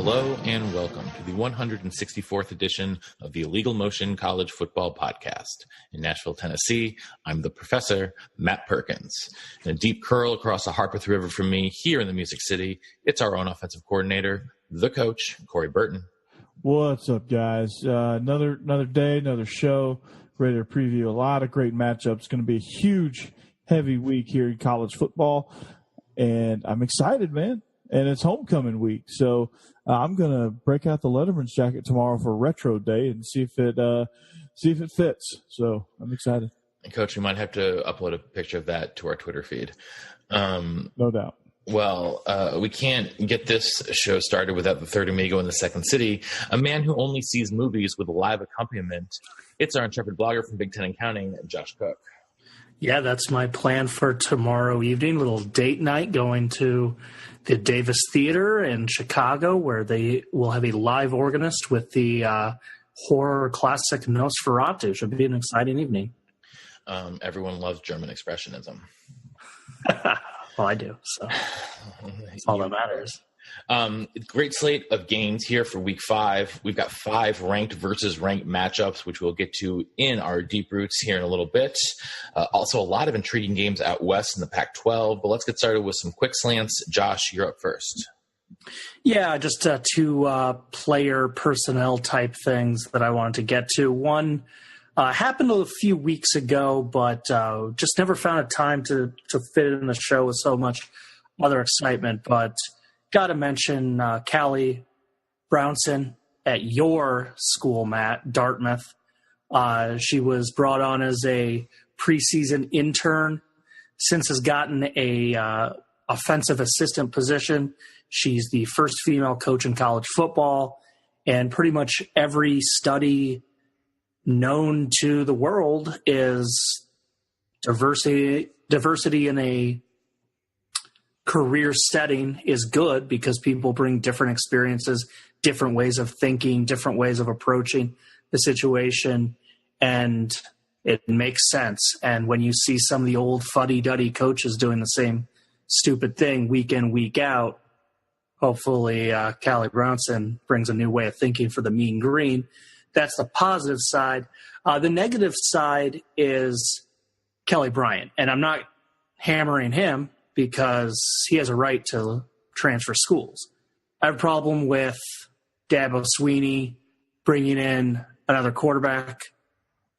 Hello and welcome to the 164th edition of the Illegal Motion College Football Podcast. In Nashville, Tennessee, I'm the professor, Matt Perkins. In a deep curl across the Harpeth River from me here in the Music City, it's our own offensive coordinator, the coach, Corey Burton. What's up, guys? Another day, another show, ready to preview a lot of great matchups. It's going to be a huge, heavy week here in college football, and I'm excited, man. And it's homecoming week, so I'm going to break out the Letterman's jacket tomorrow for Retro Day and see if it fits. So I'm excited. And Coach, we might have to upload a picture of that to our Twitter feed. No doubt. Well, we can't get this show started without the third amigo in the second city, a man who only sees movies with a live accompaniment. It's our intrepid blogger from Big Ten and Counting, Josh Cook. Yeah, that's my plan for tomorrow evening, little date night, going to the Davis Theater in Chicago, where they will have a live organist with the horror classic Nosferatu. Should be an exciting evening. Everyone loves German expressionism. Well, I do, so that's all that matters. Great slate of games here for week 5. We've got 5 ranked versus ranked matchups, which we'll get to in our deep roots here in a little bit. Also, a lot of intriguing games out west in the Pac-12. But let's get started with some quick slants. Josh, you're up first. Yeah, just 2 player personnel type things that I wanted to get to. One happened a few weeks ago, but just never found a time to fit it in the show with so much other excitement. But got to mention Callie Brownson at your school, Matt, Dartmouth. She was brought on as a preseason intern. Since has gotten a offensive assistant position. She's the first female coach in college football, and pretty much every study known to the world is diversity in a career setting is good because people bring different experiences, different ways of thinking, different ways of approaching the situation, and it makes sense. And when you see some of the old fuddy-duddy coaches doing the same stupid thing week in, week out, hopefully Callie Brownson brings a new way of thinking for the Mean Green. That's the positive side. The negative side is Kelly Bryant, and I'm not hammering him because he has a right to transfer schools. I have a problem with Dabo Swinney bringing in another quarterback.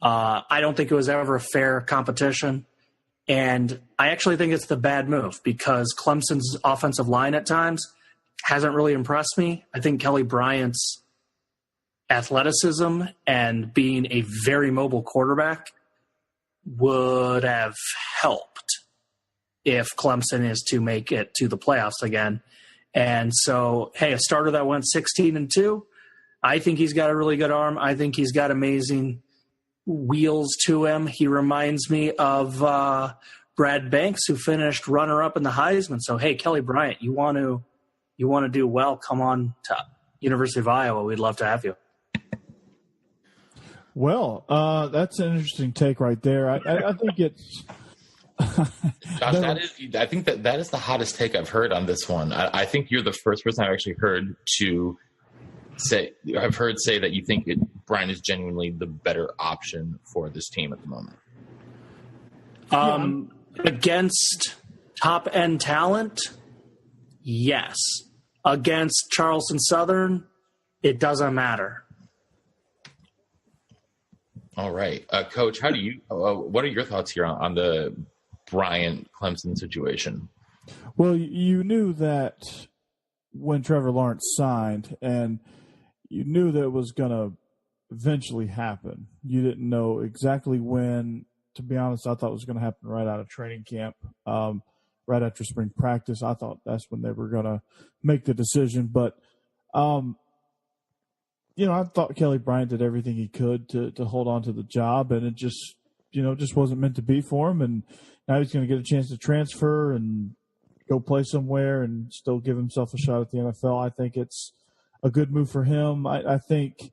I don't think it was ever a fair competition. And I actually think it's the bad move because Clemson's offensive line at times hasn't really impressed me. I think Kelly Bryant's athleticism and being a very mobile quarterback would have helped if Clemson is to make it to the playoffs again. And so, hey, a starter that went 16-2, I think he's got a really good arm. I think he's got amazing wheels to him. He reminds me of Brad Banks, who finished runner-up in the Heisman. So, hey, Kelly Bryant, you want to do well, come on to University of Iowa. We'd love to have you. Well, that's an interesting take right there. I think it's Josh, I think that is the hottest take I've heard on this one. I think you're the first person I've actually heard say that you think Brian is genuinely the better option for this team at the moment. Against top-end talent, yes. Against Charleston Southern, it doesn't matter. All right. Coach, what are your thoughts here on the Bryant-Clemson situation? Well, you knew that when Trevor Lawrence signed, and you knew that it was going to eventually happen. You didn't know exactly when. To be honest, I thought it was going to happen right out of training camp, right after spring practice. I thought that's when they were going to make the decision. But, I thought Kelly Bryant did everything he could to hold on to the job, and it just wasn't meant to be for him. And now he's going to get a chance to transfer and go play somewhere and still give himself a shot at the NFL. I think it's a good move for him. I think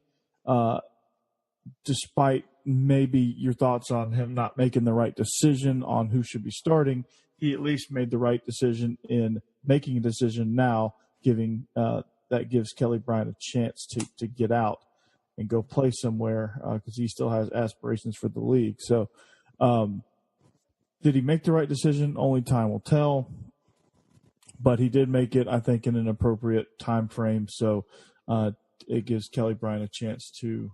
despite maybe your thoughts on him not making the right decision on who should be starting, he at least made the right decision in making a decision now, giving that gives Kelly Bryant a chance to get out and go play somewhere because he still has aspirations for the league. So did he make the right decision? Only time will tell. But he did make it, I think, in an appropriate time frame. So it gives Kelly Bryant a chance to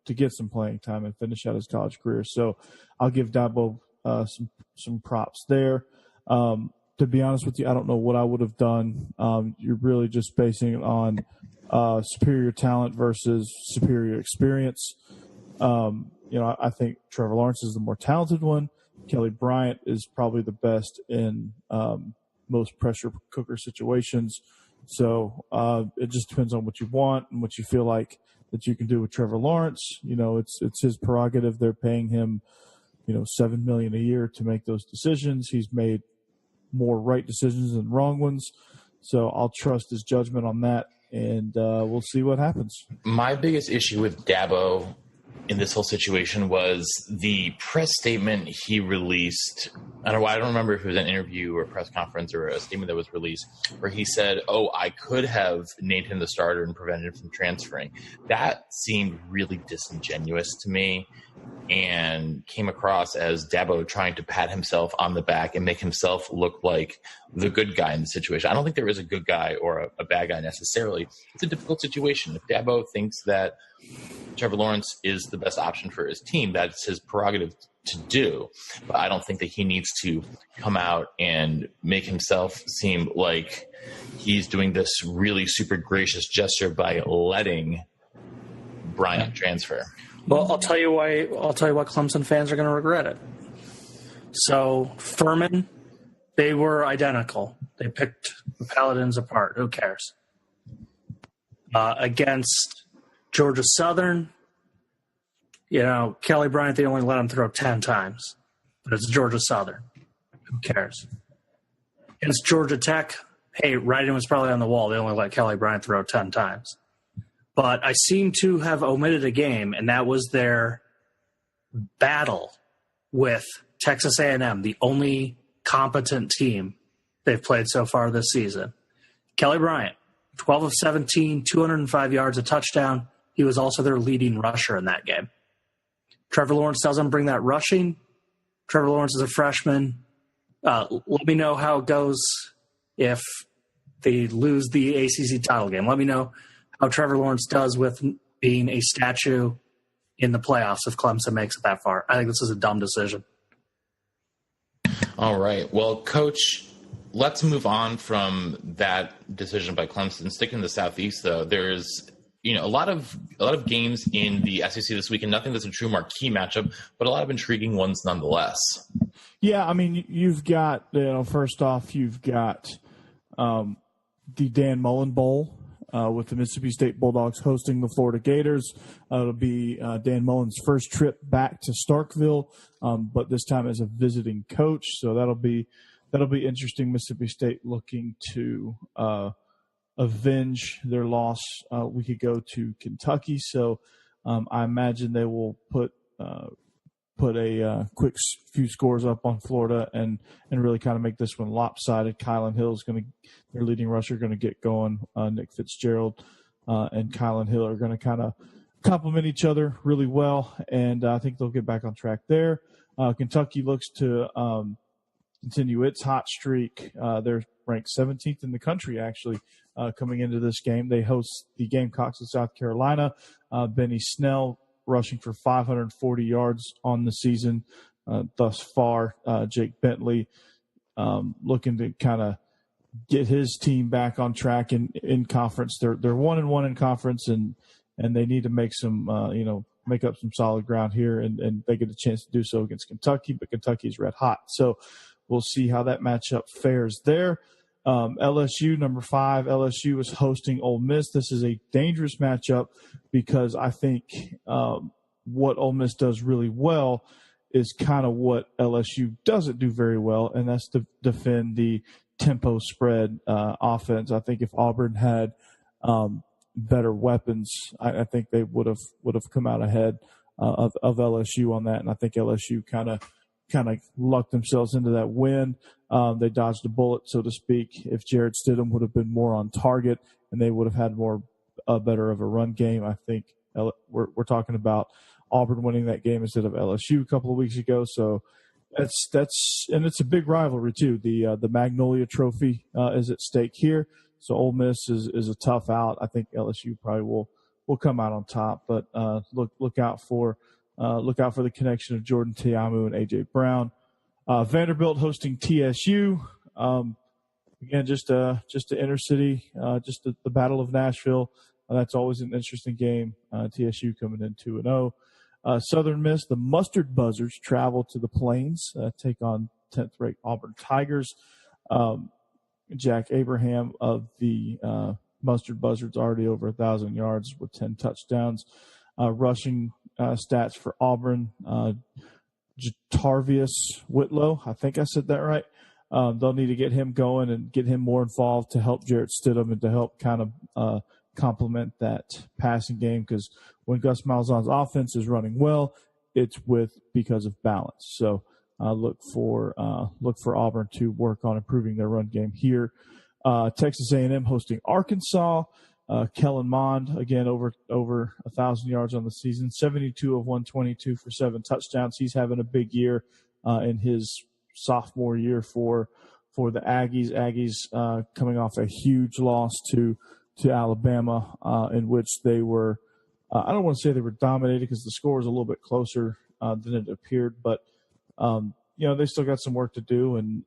get some playing time and finish out his college career. So I'll give Dabo some props there. To be honest with you, I don't know what I would have done. You're really just basing it on superior talent versus superior experience. I think Trevor Lawrence is the more talented one. Kelly Bryant is probably the best in most pressure cooker situations. So it just depends on what you want and what you feel like that you can do with Trevor Lawrence. It's his prerogative. They're paying him, $7 million a year to make those decisions. He's made more right decisions than wrong ones. So I'll trust his judgment on that, and we'll see what happens. My biggest issue with Dabo in this whole situation was the press statement he released. I don't remember if it was an interview or a press conference or a statement that was released where he said, I could have named him the starter and prevented him from transferring. That seemed really disingenuous to me and came across as Dabo trying to pat himself on the back and make himself look like the good guy in the situation. I don't think there is a good guy or a bad guy necessarily. It's a difficult situation. If Dabo thinks that Trevor Lawrence is the best option for his team, that's his prerogative to do. But I don't think that he needs to come out and make himself seem like he's doing this really super gracious gesture by letting Bryant transfer. Well, I'll tell you why Clemson fans are going to regret it. So Furman, they were identical. They picked the Paladins apart. Who cares? Against Georgia Southern, Kelly Bryant, they only let him throw 10 times. But it's Georgia Southern. Who cares? Against Georgia Tech, hey, writing was probably on the wall. They only let Kelly Bryant throw 10 times. But I seem to have omitted a game, and that was their battle with Texas A&M, the only competent team they've played so far this season. Kelly Bryant, 12 of 17, 205 yards, a touchdown. He was also their leading rusher in that game. Trevor Lawrence doesn't bring that rushing. Trevor Lawrence is a freshman. Let me know how it goes if they lose the ACC title game. Let me know how Trevor Lawrence does with being a statue in the playoffs if Clemson makes it that far. I think this is a dumb decision. All right. Well, Coach, let's move on from that decision by Clemson. Sticking to the Southeast, though, there's a lot of games in the SEC this week, and nothing that's a true marquee matchup, but a lot of intriguing ones nonetheless. Yeah, I mean, you've got first off, you've got the Dan Mullen Bowl. With the Mississippi State Bulldogs hosting the Florida Gators. It'll be Dan Mullen's first trip back to Starkville, but this time as a visiting coach. So that'll be interesting. Mississippi State looking to avenge their loss a week ago to Kentucky. So I imagine they will put a quick few scores up on Florida and really kind of make this one lopsided. Kylan Hill's their leading rusher, going to get going. Nick Fitzgerald and Kylan Hill are going to kind of complement each other really well, and I think they'll get back on track there. Kentucky looks to continue its hot streak. They're ranked 17th in the country, actually, coming into this game. They host the Gamecocks of South Carolina. Benny Snell rushing for 540 yards on the season thus far. Jake Bentley looking to kind of get his team back on track in conference. They're 1-1 in conference, and they need to make make up some solid ground here, and they get a chance to do so against Kentucky, but Kentucky's red hot. So we'll see how that matchup fares there. LSU, number 5, LSU is hosting Ole Miss. This is a dangerous matchup because I think what Ole Miss does really well is kind of what LSU doesn't do very well, and that's to defend the tempo spread offense. I think if Auburn had better weapons, I think they would have come out ahead of LSU on that, and I think LSU kind of lucked themselves into that win. They dodged a bullet, so to speak. If Jared Stidham would have been more on target and they would have had better of a run game. I think we're talking about Auburn winning that game instead of LSU a couple of weeks ago. So and it's a big rivalry too. The Magnolia Trophy is at stake here. So Ole Miss is a tough out. I think LSU probably will come out on top, but look out for the connection of Jordan Ta'amu and AJ Brown. Vanderbilt hosting TSU. Again, just a inner city, just the Battle of Nashville. That's always an interesting game. TSU coming in 2-0. Southern Miss, the Mustard Buzzards travel to the Plains, take on 10th-ranked Auburn Tigers. Jack Abraham of the Mustard Buzzards already over 1,000 yards with 10 touchdowns. Rushing stats for Auburn, Jatarvius Whitlow, I think I said that right. They'll need to get him going and get him more involved to help Jarrett Stidham and to help kind of complement that passing game, because when Gus Malzahn's offense is running well, it's because of balance. So look for Auburn to work on improving their run game here. Texas A&M hosting Arkansas. Kellen Mond, again, over 1,000 yards on the season, 72 of 122 for 7 touchdowns. He's having a big year in his sophomore year for the Aggies. Aggies coming off a huge loss to Alabama, in which they were, I don't want to say they were dominated because the score was a little bit closer than it appeared, but they still got some work to do, and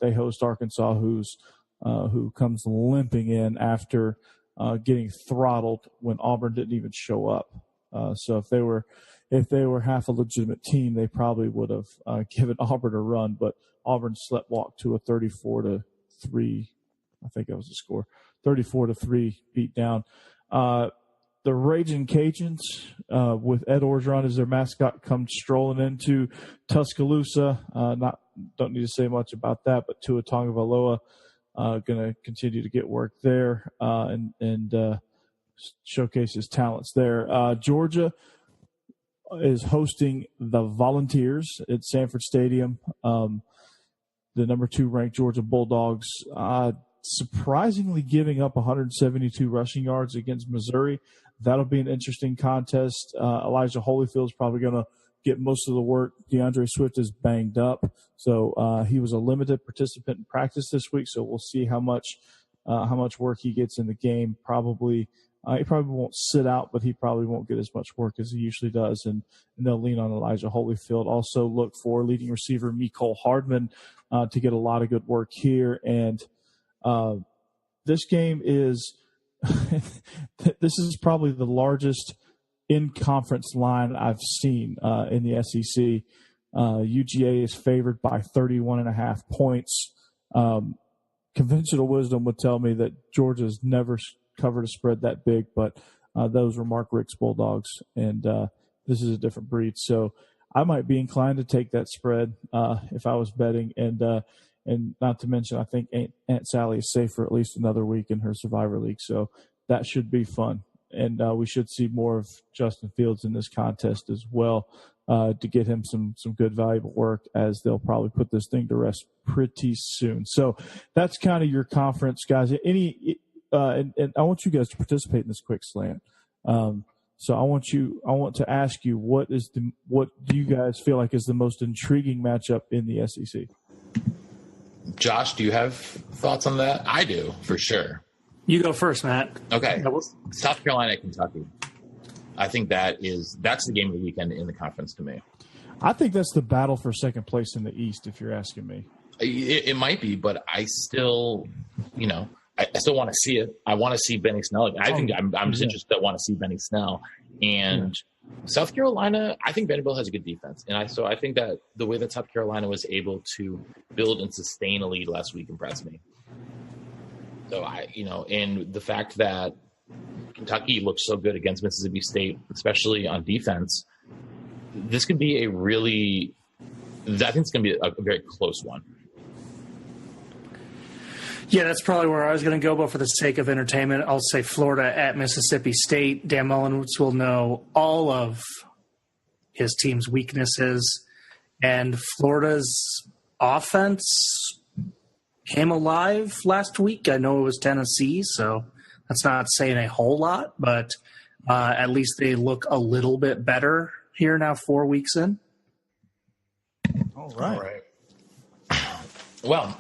they host Arkansas, who comes limping in after getting throttled when Auburn didn't even show up. So if they were half a legitimate team, they probably would have given Auburn a run. But Auburn sleptwalked to a 34-3. I think that was the score. 34-3 beat down. The Ragin' Cajuns, with Ed Orgeron as their mascot, come strolling into Tuscaloosa. Don't need to say much about that, but Tua Tagovailoa going to continue to get work there and showcase his talents there. Georgia is hosting the Volunteers at Sanford Stadium. The number 2 ranked Georgia Bulldogs surprisingly giving up 172 rushing yards against Missouri. That'll be an interesting contest. Elijah Holyfield's probably going to get most of the work. DeAndre Swift is banged up, so he was a limited participant in practice this week. So we'll see how much work he gets in the game. He probably won't sit out, but he probably won't get as much work as he usually does, and they'll lean on Elijah Holyfield. Also look for leading receiver Mecole Hardman to get a lot of good work here. And this game is this is probably the largest in-conference line I've seen in the SEC. UGA is favored by 31.5 points. Conventional wisdom would tell me that Georgia's never covered a spread that big, but those were Mark Richt's Bulldogs, and this is a different breed. So I might be inclined to take that spread if I was betting, and not to mention I think Aunt Sally is safe for at least another week in her Survivor League, so that should be fun. And we should see more of Justin Fields in this contest as well to get him some good, valuable work, as they'll probably put this thing to rest pretty soon. So that's kind of your conference, guys. And I want you guys to participate in this quick slant. So I want to ask you, what do you guys feel like is the most intriguing matchup in the SEC? Josh, do you have thoughts on that? I do, for sure. You go first, Matt. Okay. South Carolina, Kentucky. I think that's the game of the weekend in the conference to me. I think that's the battle for second place in the East, if you're asking me. It might be, but I still, I still want to see it. I want to see Benny Snell. I'm just interested. I want to see Benny Snell. And South Carolina, I think Vanderbilt has a good defense. And I think that the way that South Carolina was able to build and sustain a lead last week impressed me. So and the fact that Kentucky looked so good against Mississippi State, especially on defense, this could be I think it's going to be a very close one. Yeah, that's probably where I was going to go, but for the sake of entertainment, I'll say Florida at Mississippi State. Dan Mullen will know all of his team's weaknesses, and Florida's offense came alive last week. I know it was Tennessee, so That's not saying a whole lot, but at least they look a little bit better here now 4 weeks in. All right. Well,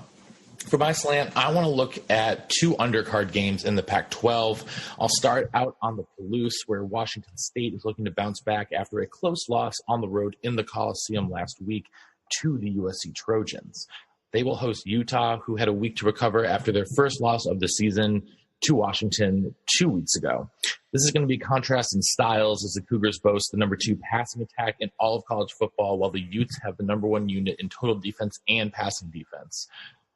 for my slant, I want to look at 2 undercard games in the Pac-12. I'll start out on the Palouse, where Washington State is looking to bounce back after a close loss on the road in the Coliseum last week to the USC Trojans. They will host Utah, who had a week to recover after their first loss of the season to Washington 2 weeks ago. This is going to be contrast in styles as the Cougars boast the number 2 passing attack in all of college football, while the Utes have the number 1 unit in total defense and passing defense.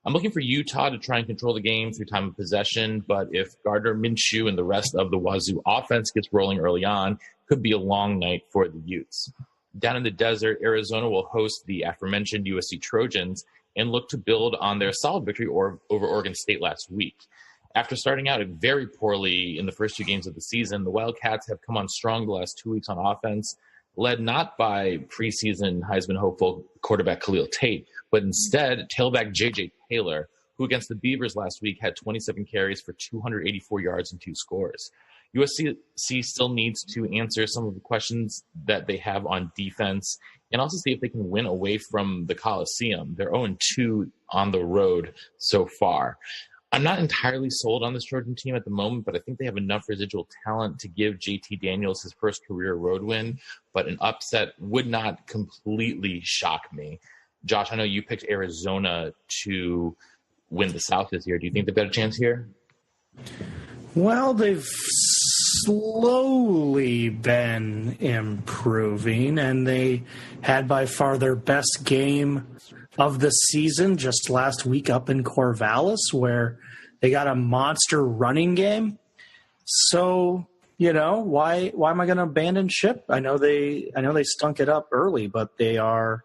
I'm looking for Utah to try and control the game through time of possession, but if Gardner Minshew and the rest of the Wazoo offense gets rolling early on, it could be a long night for the Utes. Down in the desert, Arizona will host the aforementioned USC Trojans and look to build on their solid victory over Oregon State last week. After starting out very poorly in the first 2 games of the season, the Wildcats have come on strong the last 2 weeks on offense, led not by preseason Heisman hopeful quarterback Khalil Tate, but instead tailback J.J. Taylor, who against the Beavers last week had 27 carries for 284 yards and 2 scores. USC still needs to answer some of the questions that they have on defense and also see if they can win away from the Coliseum. They're 0-2 on the road so far. I'm not entirely sold on this Trojan team at the moment, but I think they have enough residual talent to give JT Daniels his first career road win, but an upset would not completely shock me. Josh, I know you picked Arizona to win the South this year. Do you think they've got a chance here? Well, they've slowly been improving, and they had by far their best game of the season just last week up in Corvallis, where they got a monster running game. So, why am I going to abandon ship? I know they stunk it up early, but they are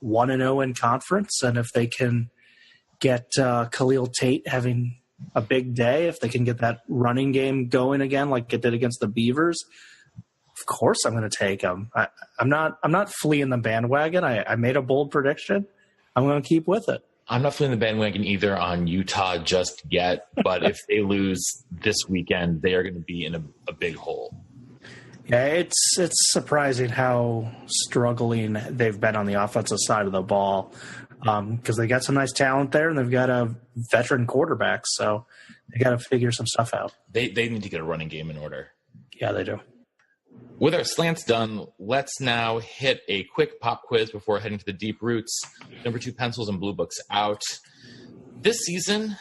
1-0 in conference, and if they can get Khalil Tate having a big day, if they can get that running game going again like it did against the Beavers, of course I'm going to take them. I'm not fleeing the bandwagon. I made a bold prediction. I'm going to keep with it. I'm not fleeing the bandwagon either on Utah just yet, but if they lose this weekend, they are going to be in a big hole. Yeah, it's surprising how struggling they've been on the offensive side of the ball, because they got some nice talent there and they've got a veteran quarterback, so they got to figure some stuff out. They need to get a running game in order. Yeah, they do. With our slants done, let's now hit a quick pop quiz before heading to the deep roots. Number 2 pencils and blue books out. This season,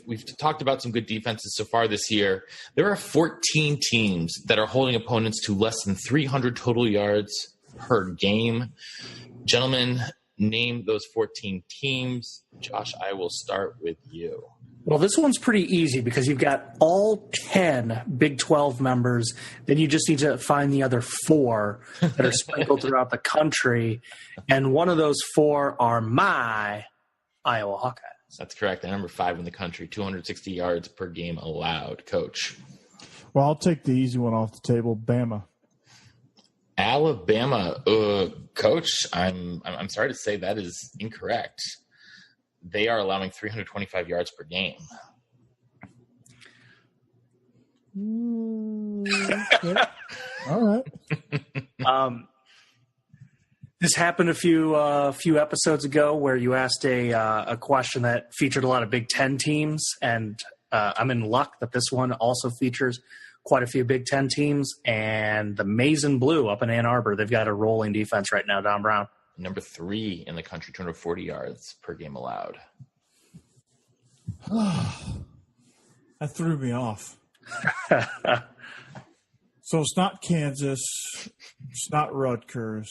we've talked about some good defenses so far this year. There are 14 teams that are holding opponents to less than 300 total yards per game. Gentlemen, name those 14 teams. Josh, I will start with you. Well, this one's pretty easy because you've got all 10 Big 12 members. Then you just need to find the other 4 that are sprinkled throughout the country. And one of those 4 are my Iowa Hawkeyes. That's correct. And number 5 in the country, 260 yards per game allowed. Coach. Well, I'll take the easy one off the table, Bama. Alabama. Coach, I'm sorry to say that is incorrect. They are allowing 325 yards per game. Yeah. All right. This happened a few episodes ago where you asked a question that featured a lot of Big Ten teams, and I'm in luck that this one also features quite a few Big Ten teams. And the Maize and Blue up in Ann Arbor, they've got a rolling defense right now. Don Brown. Number 3 in the country, 240 yards per game allowed. That threw me off. So it's not Kansas. It's not Rutgers.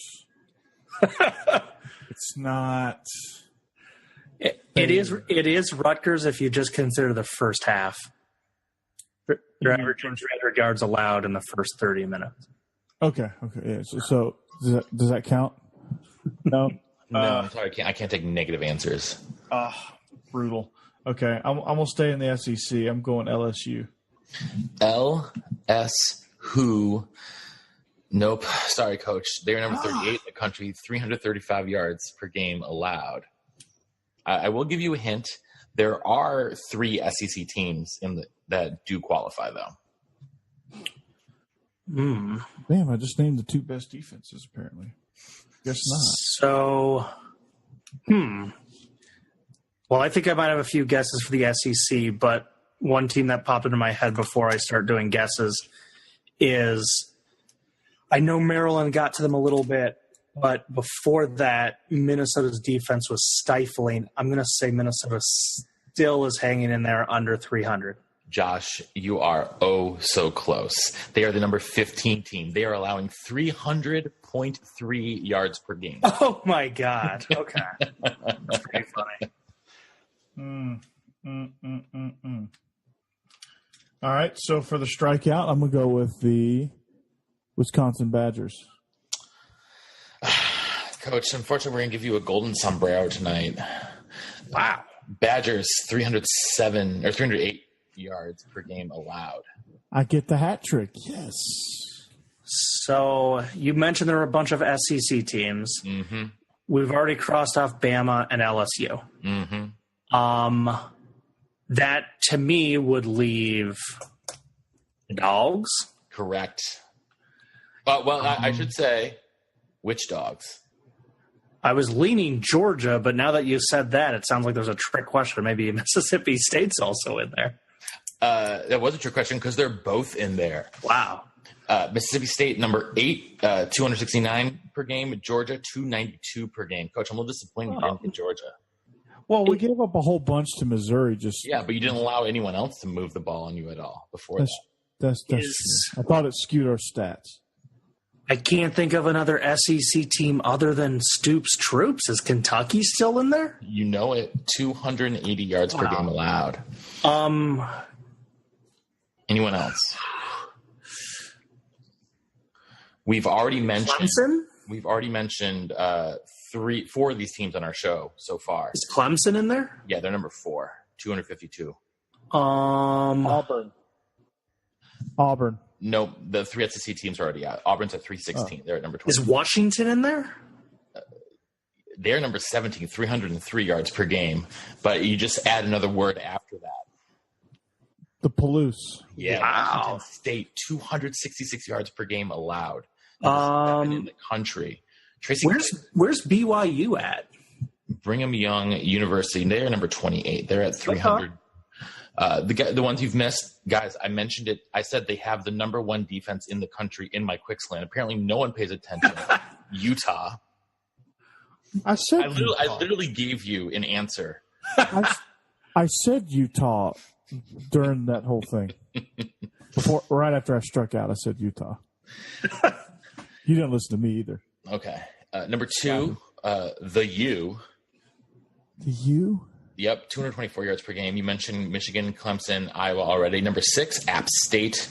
It's not. It is Rutgers if you just consider the first half. They're averaging 300 yards allowed in the first 30 minutes. Okay. Yeah. So does that count? No. No, I'm sorry. I can't take negative answers. Brutal. Okay. I'm gonna stay in the SEC. I'm going LSU. Who? Nope. Sorry, Coach. They're number 38 in the country, 335 yards per game allowed. I will give you a hint. There are 3 SEC teams that do qualify, though. Damn, I just named the 2 best defenses, apparently. Guess not. So, well, I think I might have a few guesses for the SEC, but one team that popped into my head before I start doing guesses is, I know Maryland got to them a little bit, but before that, Minnesota's defense was stifling. I'm going to say Minnesota still is hanging in there under 300. Josh, you are so close. They are the number 15 team. They are allowing 300.3 yards per game. Oh, my God. Okay. That's pretty funny. All right, so for the strikeout, I'm going to go with the Wisconsin Badgers. Coach, unfortunately, we're going to give you a golden sombrero tonight. Wow. Badgers, 308 yards per game allowed. I get the hat trick, yes. So you mentioned there were a bunch of SEC teams. Mm-hmm. We've already crossed off Bama and LSU. Mm-hmm. That, to me, would leave Dogs. Correct. I should say, which Dogs? I was leaning Georgia, but now that you said that, it sounds like there's a trick question. Maybe Mississippi State's also in there. That was a trick question because they're both in there. Wow. Mississippi State, number 8, 269 per game. Georgia, 292 per game. Coach, I'm a little disappointed you didn't get Georgia. Well, we gave up a whole bunch to Missouri. But you didn't allow anyone else to move the ball on you at all before that. That's true. I thought it skewed our stats. I can't think of another SEC team other than Stoops' Troops. Is Kentucky still in there? You know it. 280 yards per game allowed. Anyone else? We've already mentioned Clemson? We've already mentioned 4 of these teams on our show so far. Is Clemson in there? Yeah, they're number 4, 252. Auburn. No, the 3 SEC teams are already out. Auburn's at 316. They're at number 20. Is Washington in there? They're number 17, 303 yards per game. But you just add another word after that. The Palouse. Yeah, wow. Washington State, 266 yards per game allowed. In the country. Tracy, where's BYU at? Brigham Young University. They're number 28. They're at 300. The ones you've missed, guys, I mentioned it. I said they have the number 1 defense in the country in my quick slant. Apparently no one pays attention. Utah. I literally gave you an answer. I said Utah during that whole thing. Right after I struck out, I said Utah. You didn't listen to me either. Okay. Number 2, the U. The U? Yep, 224 yards per game. You mentioned Michigan, Clemson, Iowa already. Number 6, App State.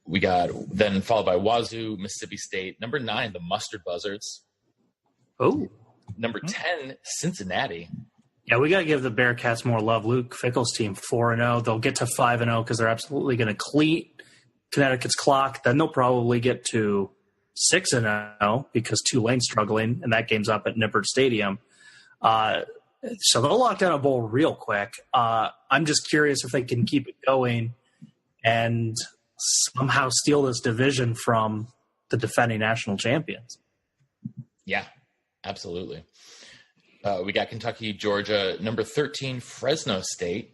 We got then followed by Wazoo, Mississippi State. Number 9, the Mustard Buzzards. Oh. Number 10, Cincinnati. Yeah, we got to give the Bearcats more love. Luke Fickell's team 4-0. They'll get to 5-0 because they're absolutely going to cleat Connecticut's clock. Then they'll probably get to 6-0 because Tulane's struggling, and that game's up at Nippert Stadium. So they'll lock down a bowl real quick. I'm just curious if they can keep it going and somehow steal this division from the defending national champions. Yeah, absolutely. We got Kentucky, Georgia. Number 13, Fresno State.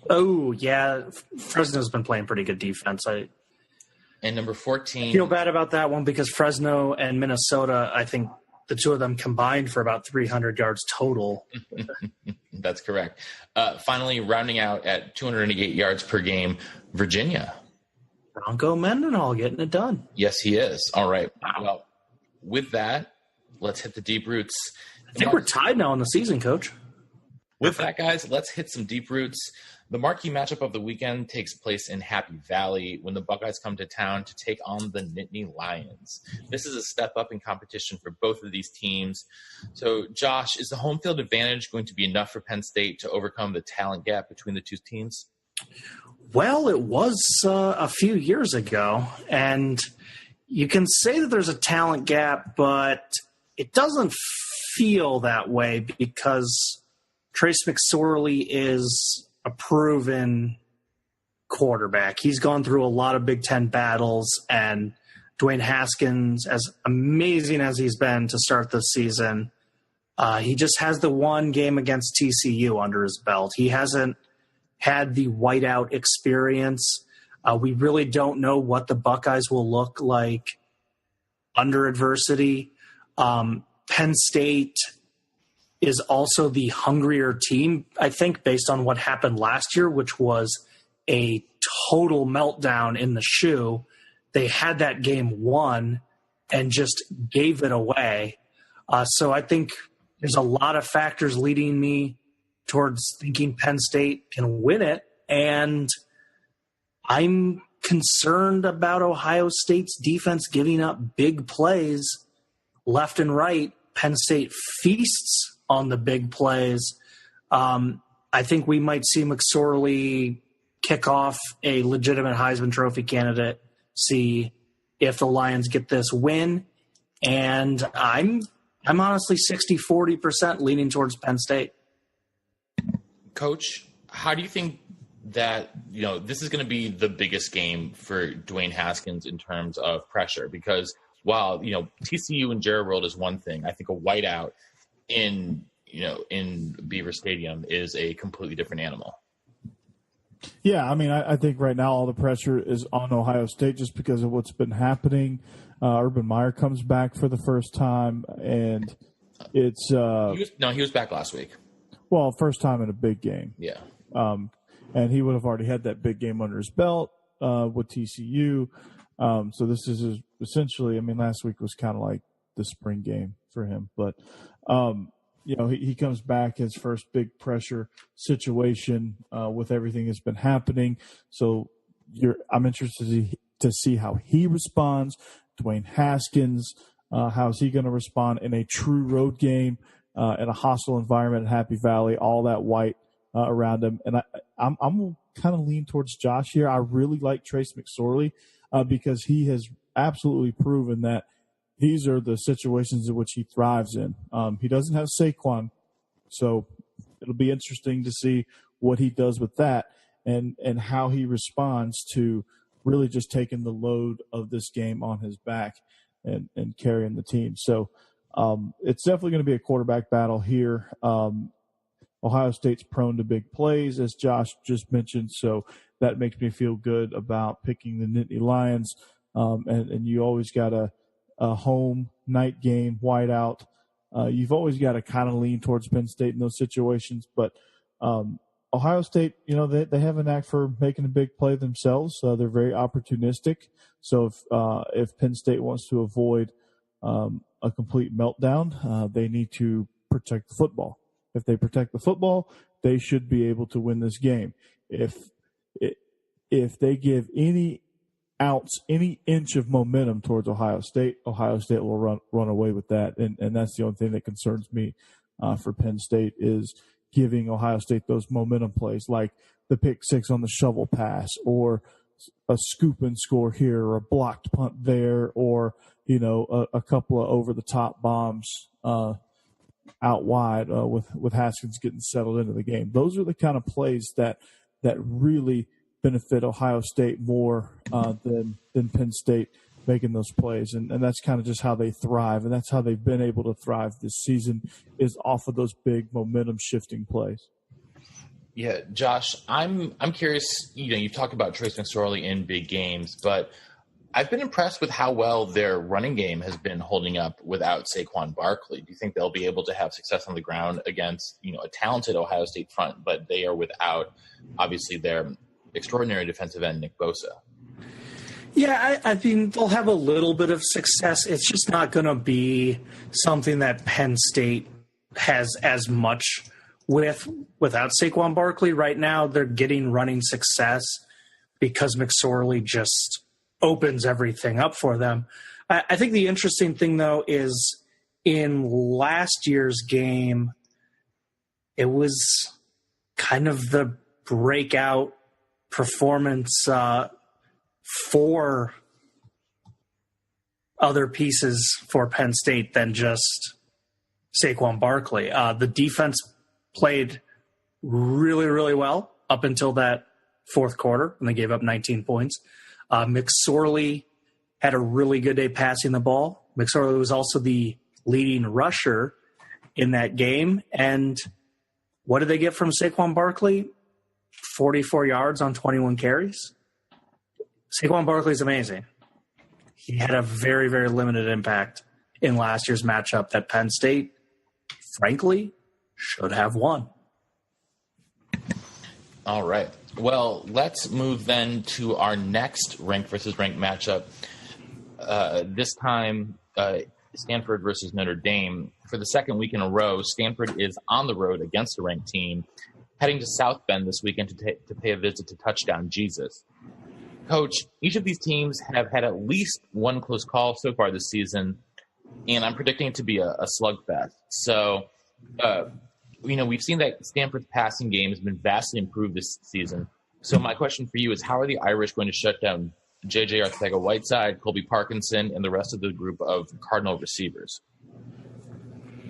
Oh, yeah. Fresno's been playing pretty good defense. And number 14. I feel bad about that one because Fresno and Minnesota, I think the 2 of them combined for about 300 yards total. That's correct. Finally, rounding out at 288 yards per game, Virginia. Bronco Mendenhall getting it done. Yes, he is. All right. Wow. Well, with that, let's hit the deep roots. I think we're tied now in the season, Coach. With that, guys, let's hit some deep roots. The marquee matchup of the weekend takes place in Happy Valley when the Buckeyes come to town to take on the Nittany Lions. This is a step up in competition for both of these teams. So, Josh, is the home field advantage going to be enough for Penn State to overcome the talent gap between the 2 teams? Well, it was a few years ago, and you can say that there's a talent gap, but it doesn't feel that way because Trace McSorley is a proven quarterback. He's gone through a lot of Big Ten battles, and Dwayne Haskins, as amazing as he's been to start this season, he just has the one game against TCU under his belt. He hasn't had the whiteout experience. We really don't know what the Buckeyes will look like under adversity. Penn State is also the hungrier team, I think, based on what happened last year, which was a total meltdown in the shoe. They had that game won and just gave it away. So I think there's a lot of factors leading me towards thinking Penn State can win it. And I'm concerned about Ohio State's defense giving up big plays left and right. Penn State feasts on the big plays. I think we might see McSorley kick off a legitimate Heisman Trophy candidate, see if the Lions get this win. And I'm honestly 60-40% leaning towards Penn State. Coach, how do you think that, this is going to be the biggest game for Dwayne Haskins in terms of pressure? Because while, TCU and Jerry World is one thing, I think a whiteout in Beaver Stadium is a completely different animal. Yeah, I think right now all the pressure is on Ohio State just because of what's been happening. Urban Meyer comes back for the first time, and it's he was back last week. Well, first time in a big game. Yeah. And he would have already had that big game under his belt with TCU. So this is essentially, last week was kind of like the spring game for him. But, he comes back, his first big pressure situation with everything that's been happening. So I'm interested to see how he responds. Dwayne Haskins, how's he going to respond in a true road game in a hostile environment at Happy Valley, all that white around him. And I'm kind of lean towards Josh here. I really like Trace McSorley because he has absolutely proven that these are the situations in which he thrives in. He doesn't have Saquon, so it'll be interesting to see what he does with that and how he responds to really just taking the load of this game on his back and carrying the team. So it's definitely going to be a quarterback battle here. Ohio State's prone to big plays, as Josh just mentioned, so that makes me feel good about picking the Nittany Lions. And you always got a home night game whiteout. You've always got to kind of lean towards Penn State in those situations, but Ohio State, they have a knack for making a big play themselves. They're very opportunistic. So if Penn State wants to avoid a complete meltdown, they need to protect the football. If they protect the football, they should be able to win this game. If they give any ounce, any inch of momentum towards Ohio State will run away with that. And that's the only thing that concerns me for Penn State is giving Ohio State those momentum plays like the pick six on the shovel pass or a scoop and score here or a blocked punt there or, a couple of over-the-top bombs out wide with Haskins getting settled into the game. Those are the kind of plays that really benefit Ohio State more than Penn State making those plays. And that's kind of just how they thrive. And that's how they've been able to thrive this season is off of those big momentum shifting plays. Yeah, Josh, I'm curious, you've talked about Trace McSorley in big games, but I've been impressed with how well their running game has been holding up without Saquon Barkley. Do you think they'll be able to have success on the ground against, a talented Ohio State front, but they are without, obviously, their extraordinary defensive end, Nick Bosa? Yeah, I think they'll have a little bit of success. It's just not going to be something that Penn State has as much without Saquon Barkley. Right now, they're getting running success because McSorley just opens everything up for them. I think the interesting thing, though, is in last year's game, it was kind of the breakout performance for other pieces for Penn State than just Saquon Barkley. The defense played really, really well up until that fourth quarter, and they gave up 19 points. McSorley had a really good day passing the ball. McSorley was also the leading rusher in that game. And what did they get from Saquon Barkley? 44 yards on 21 carries. Saquon Barkley is amazing. He had a very, very limited impact in last year's matchup that Penn State, frankly, should have won. All right. Well, let's move then to our next ranked versus ranked matchup. This time, Stanford versus Notre Dame. For the second week in a row, Stanford is on the road against a ranked team, heading to South Bend this weekend to pay a visit to Touchdown Jesus. Coach, each of these teams have had at least one close call so far this season, and I'm predicting it to be a slugfest. So, we've seen that Stanford's passing game has been vastly improved this season. So my question for you is, how are the Irish going to shut down J.J. Arcega-Whiteside, Colby Parkinson, and the rest of the group of Cardinal receivers?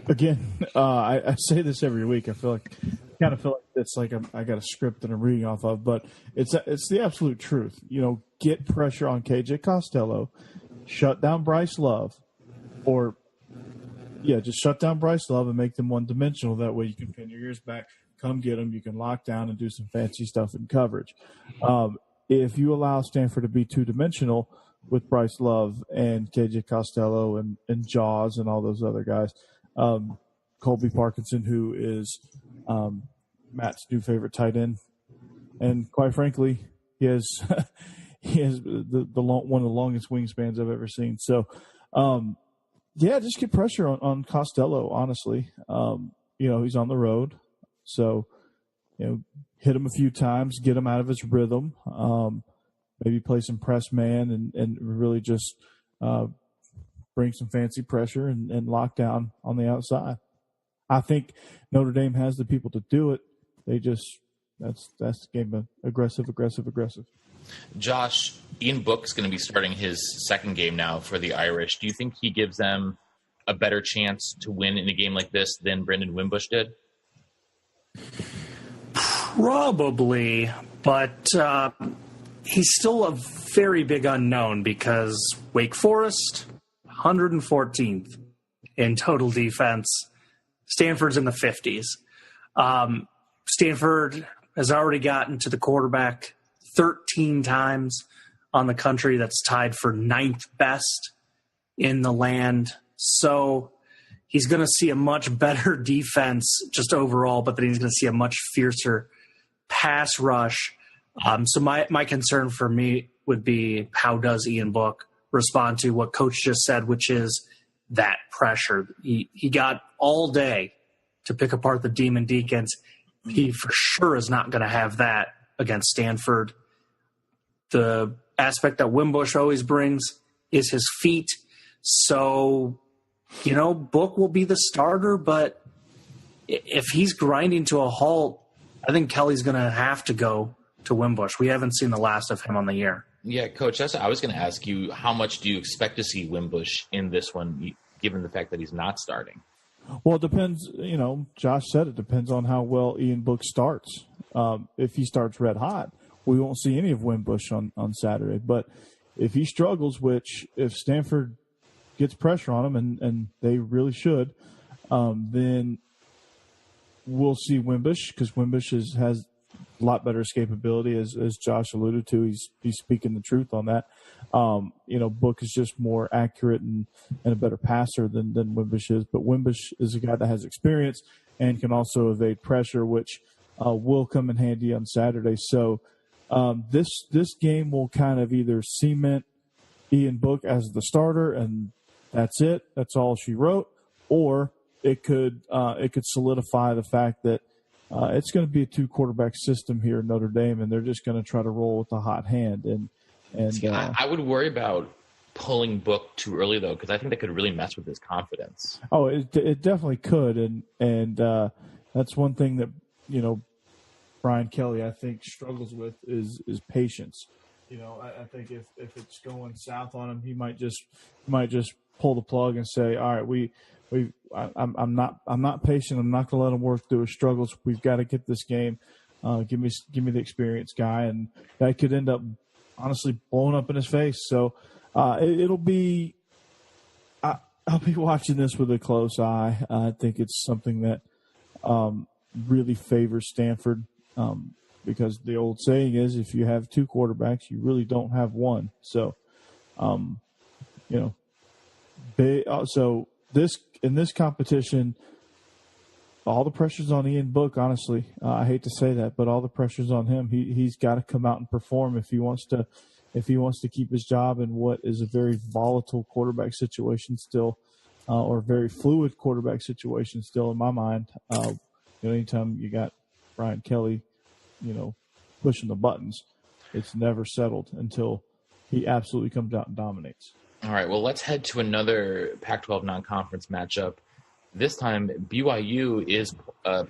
Again, I say this every week. I feel like it's like I got a script that I'm reading off of, but it's the absolute truth. Get pressure on KJ Costello, shut down Bryce Love, just shut down Bryce Love and make them one-dimensional. That way you can pin your ears back, come get them. You can lock down and do some fancy stuff in coverage. If you allow Stanford to be two-dimensional with Bryce Love and KJ Costello and Jaws and all those other guys, Colby Parkinson, who is Matt's new favorite tight end, and quite frankly, he has one of the longest wingspans I've ever seen. So, just get pressure on Costello. Honestly, he's on the road, so hit him a few times, get him out of his rhythm. Maybe play some press man and really just bring some fancy pressure and lock down on the outside. I think Notre Dame has the people to do it. That's the game of aggressive. Josh, Ian Book's going to be starting his second game now for the Irish. Do you think he gives them a better chance to win in a game like this than Brendan Wimbush did? Probably, but he's still a very big unknown because Wake Forest, 114th in total defense. Stanford's in the 50s. Stanford has already gotten to the quarterback 13 times on the country. That's tied for 9th best in the land. So he's going to see a much better defense just overall, but then he's going to see a much fiercer pass rush. So my concern for me would be, how does Ian Book respond to what Coach just said, which is that pressure. He got all day to pick apart the Demon Deacons. He for sure is not going to have that against Stanford. The aspect that Wimbush always brings is his feet. So, Book will be the starter, but if he's grinding to a halt, I think Kelly's going to have to go to Wimbush. We haven't seen the last of him on the year. Yeah, Coach, I was going to ask you, how much do you expect to see Wimbush in this one, given the fact that he's not starting? Well, it depends. Josh said it depends on how well Ian Book starts. If he starts red hot, we won't see any of Wimbush on Saturday. But if he struggles, which if Stanford gets pressure on him, and they really should, then we'll see Wimbush, because Wimbush has a lot better escapability, as Josh alluded to. He's speaking the truth on that. Book is just more accurate and a better passer than Wimbush is. But Wimbush is a guy that has experience and can also evade pressure, which will come in handy on Saturday. So this game will kind of either cement Ian Book as the starter, and that's it. That's all she wrote. Or it could solidify the fact that it's going to be a 2-quarterback system here in Notre Dame, and they're just going to try to roll with the hot hand. And I would worry about pulling Book too early, though, because I think that could really mess with his confidence. Oh, it definitely could, and that's one thing that Brian Kelly, I think, struggles with is patience. I think if it's going south on him, he might just pull the plug and say, all right, I'm not patient. I'm not going to let him work through his struggles. We've got to get this game. Give me the experienced guy, and that could end up honestly blowing up in his face. So it'll be. I'll be watching this with a close eye. I think it's something that really favors Stanford because the old saying is, if you have two quarterbacks, you really don't have one. So, so in this competition, all the pressure's on Ian Book, honestly. I hate to say that, but all the pressure's on him. He's got to come out and perform if he wants to keep his job in what is a very volatile quarterback situation still, or very fluid quarterback situation still in my mind. Anytime you got Brian Kelly, pushing the buttons, it's never settled until he absolutely comes out and dominates. All right, well, let's head to another Pac-12 non-conference matchup. This time, BYU is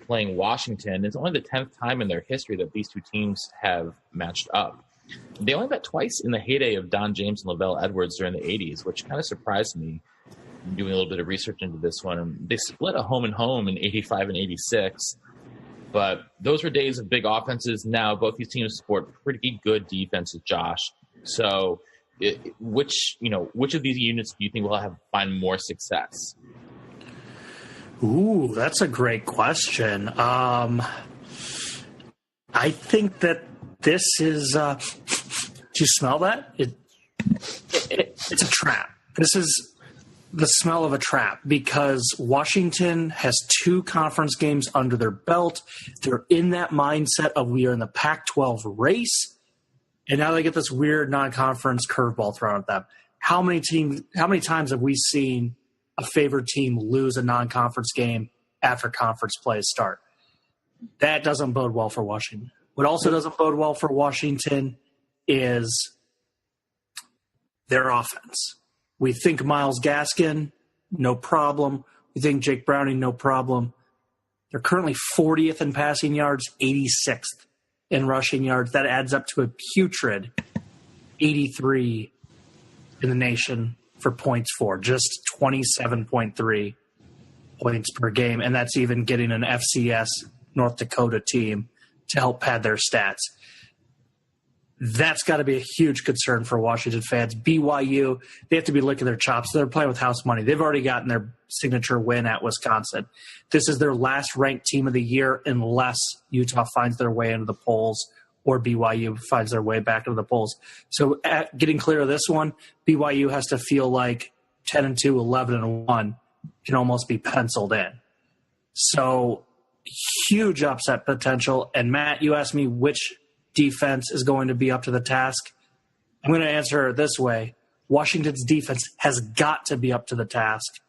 playing Washington. It's only the 10th time in their history that these two teams have matched up. They only met twice in the heyday of Don James and LaVell Edwards during the 80s, which kind of surprised me doing a little bit of research into this one. They split a home and home in 85 and 86, but those were days of big offenses. Now both these teams sport pretty good defenses, Josh. So which of these units do you think will find more success? Ooh, that's a great question. I think that this is do you smell that? It's a trap. This is the smell of a trap because Washington has 2 conference games under their belt. They're in that mindset of we are in the Pac-12 race, and now they get this weird non-conference curveball thrown at them. How many times have we seen a favored team lose a non-conference game after conference plays start? That doesn't bode well for Washington. What also doesn't bode well for Washington is their offense. We think Myles Gaskin, no problem. We think Jake Browning, no problem. They're currently 40th in passing yards, 86th in rushing yards. That adds up to a putrid 83 in the nation for points for, just 27.3 points per game. And that's even getting an FCS North Dakota team to help pad their stats. That's got to be a huge concern for Washington fans. BYU, they have to be licking their chops. They're playing with house money. They've already gotten their signature win at Wisconsin. This is their last ranked team of the year unless Utah finds their way into the polls or BYU finds their way back into the polls. So getting clear of this one, BYU has to feel like 10-2, 11-1 can almost be penciled in. So huge upset potential. And Matt, you asked me which defense is going to be up to the task. I'm going to answer it this way. Washington's defense has got to be up to the task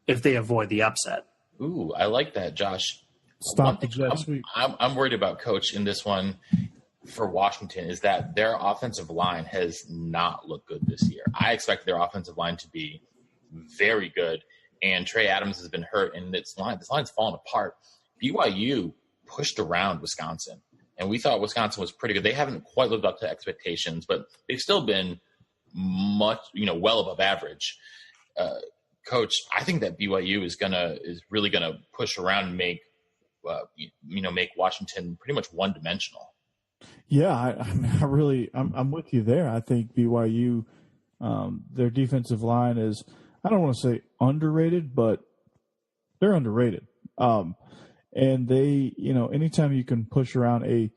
if they avoid the upset. Ooh, I like that, Josh. Stop the jet sweep. I'm worried about Coach in this one for Washington is that their offensive line has not looked good this year. I expect their offensive line to be very good, and Trey Adams has been hurt, and this line's fallen apart. BYU pushed around Wisconsin, and we thought Wisconsin was pretty good. They haven't quite lived up to expectations, but they've still been much, well above average. Coach, I think that BYU is really gonna push around and make Washington pretty much one-dimensional. Yeah, I'm with you there. I think BYU, their defensive line is, I don't want to say underrated, but they're underrated. And they, anytime you can push around a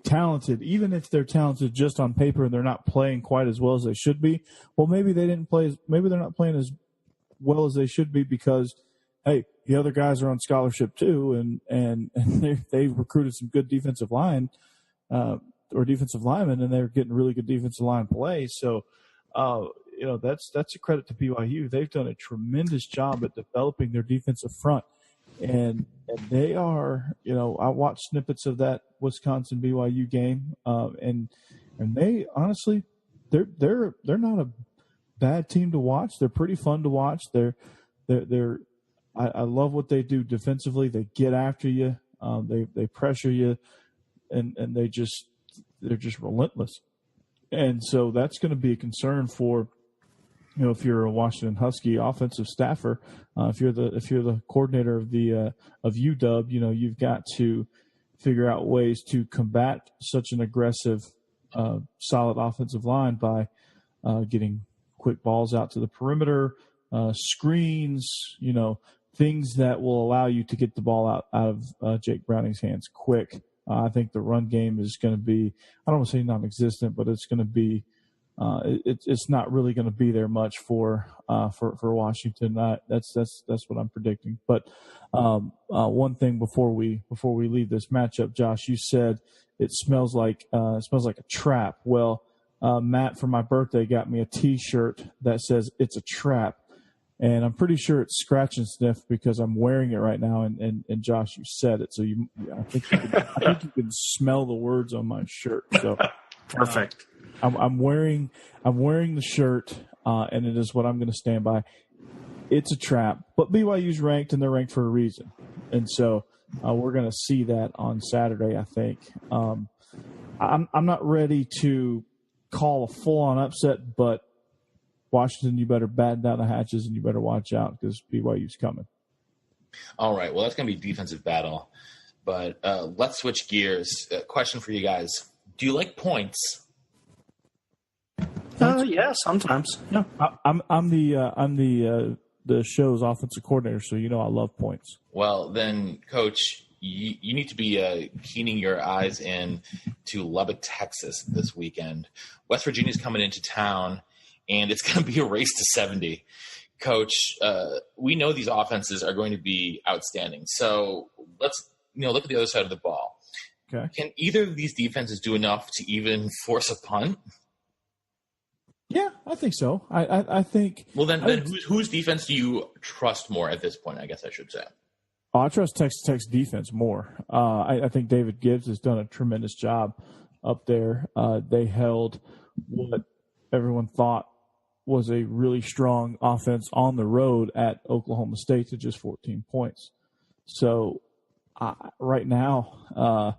talented, even if they're talented just on paper and they're not playing quite as well as they should be, well, maybe they're not playing as well as they should be because, hey, the other guys are on scholarship too, and they've recruited some good defensive line or defensive linemen, and they're getting really good defensive line play. So, that's a credit to BYU. They've done a tremendous job at developing their defensive front. And they are, I watched snippets of that Wisconsin BYU game, and they honestly, they're not a bad team to watch. They're pretty fun to watch. I love what they do defensively. They get after you, they pressure you, and they're just relentless. And so that's going to be a concern for if you're a Washington Husky offensive staffer, if you're the coordinator of the of UW, you've got to figure out ways to combat such an aggressive, solid offensive line by getting quick balls out to the perimeter, screens, things that will allow you to get the ball out of Jake Browning's hands quick. I think the run game is going to be, I don't want to say non-existent, but it's going to be, it's not really going to be there much for Washington. That's what I'm predicting. But one thing before we leave this matchup, Josh, you said it smells like a trap. Well, Matt for my birthday got me a T-shirt that says it's a trap, and I'm pretty sure it's scratch and sniff because I'm wearing it right now. And Josh, you said it, so I think you can smell the words on my shirt. So perfect. I'm wearing the shirt, and it is what I'm going to stand by. It's a trap, but BYU's ranked, and they're ranked for a reason, and so we're going to see that on Saturday. I think I'm not ready to call a full-on upset, but Washington, you better batten down the hatches and you better watch out because BYU's coming. All right, well, that's going to be a defensive battle, but let's switch gears. Question for you guys: do you like points? Yeah, sometimes. Yeah. I'm the show's offensive coordinator, so I love points. Well, then, Coach, you need to be keening your eyes in to Lubbock, Texas this weekend. West Virginia's coming into town, and it's going to be a race to 70. Coach, we know these offenses are going to be outstanding. So let's look at the other side of the ball. Okay. Can either of these defenses do enough to even force a punt? Yeah, I think so. I think. Well, then whose defense do you trust more at this point? I guess I should say. I trust Texas Tech's defense more. I think David Gibbs has done a tremendous job up there. They held what everyone thought was a really strong offense on the road at Oklahoma State to just 14 points. So right now,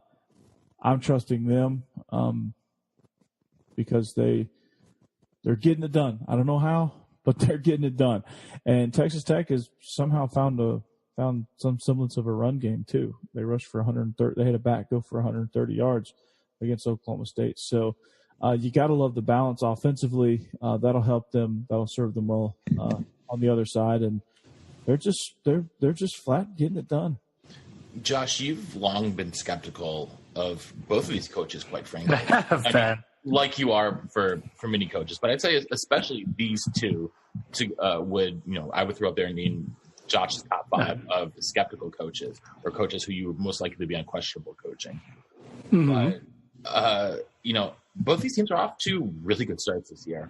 I'm trusting them because they're getting it done. I don't know how, but they're getting it done. And Texas Tech has somehow found some semblance of a run game too. They rushed for 130. They had a back go for 130 yards against Oklahoma State. So you got to love the balance offensively. That'll help them. That'll serve them well on the other side. And they're just flat getting it done. Josh, you've long been skeptical of both of these coaches, quite frankly. Like you are for many coaches, but I'd say especially these two I would throw up there and mean Josh's top 5 of skeptical coaches or coaches who you would most likely to be on questionable coaching. Mm-hmm. But both these teams are off to really good starts this year.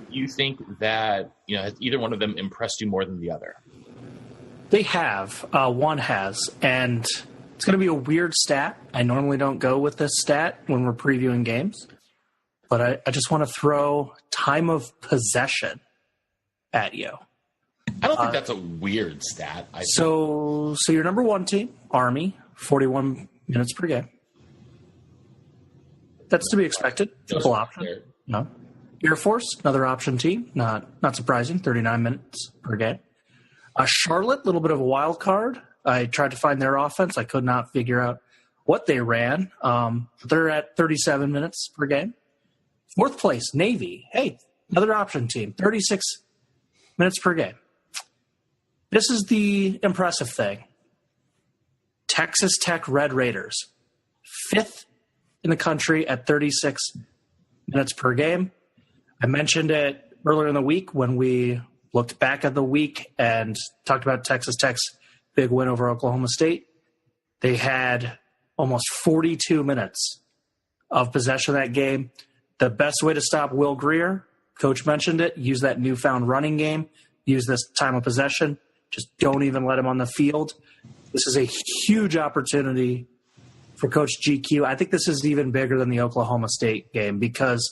You think that has either one of them impressed you more than the other? They have. One has, and it's going to be a weird stat. I normally don't go with this stat when we're previewing games, but I just want to throw time of possession at you. I don't think that's a weird stat. So your number one team, Army, 41 minutes per game. That's to be expected. Simple option. No. Air Force, another option team. Not surprising. 39 minutes per game. Charlotte, a little bit of a wild card. I tried to find their offense. I could not figure out what they ran. They're at 37 minutes per game. Fourth place, Navy. Hey, another option team. 36 minutes per game. This is the impressive thing. Texas Tech Red Raiders, 5th in the country at 36 minutes per game. I mentioned it earlier in the week when we looked back at the week and talked about Texas Tech's big win over Oklahoma State. They had almost 42 minutes of possession of that game. The best way to stop Will Grier, Coach mentioned it, use that newfound running game, use this time of possession. Just don't even let him on the field. This is a huge opportunity for Coach GQ. I think this is even bigger than the Oklahoma State game because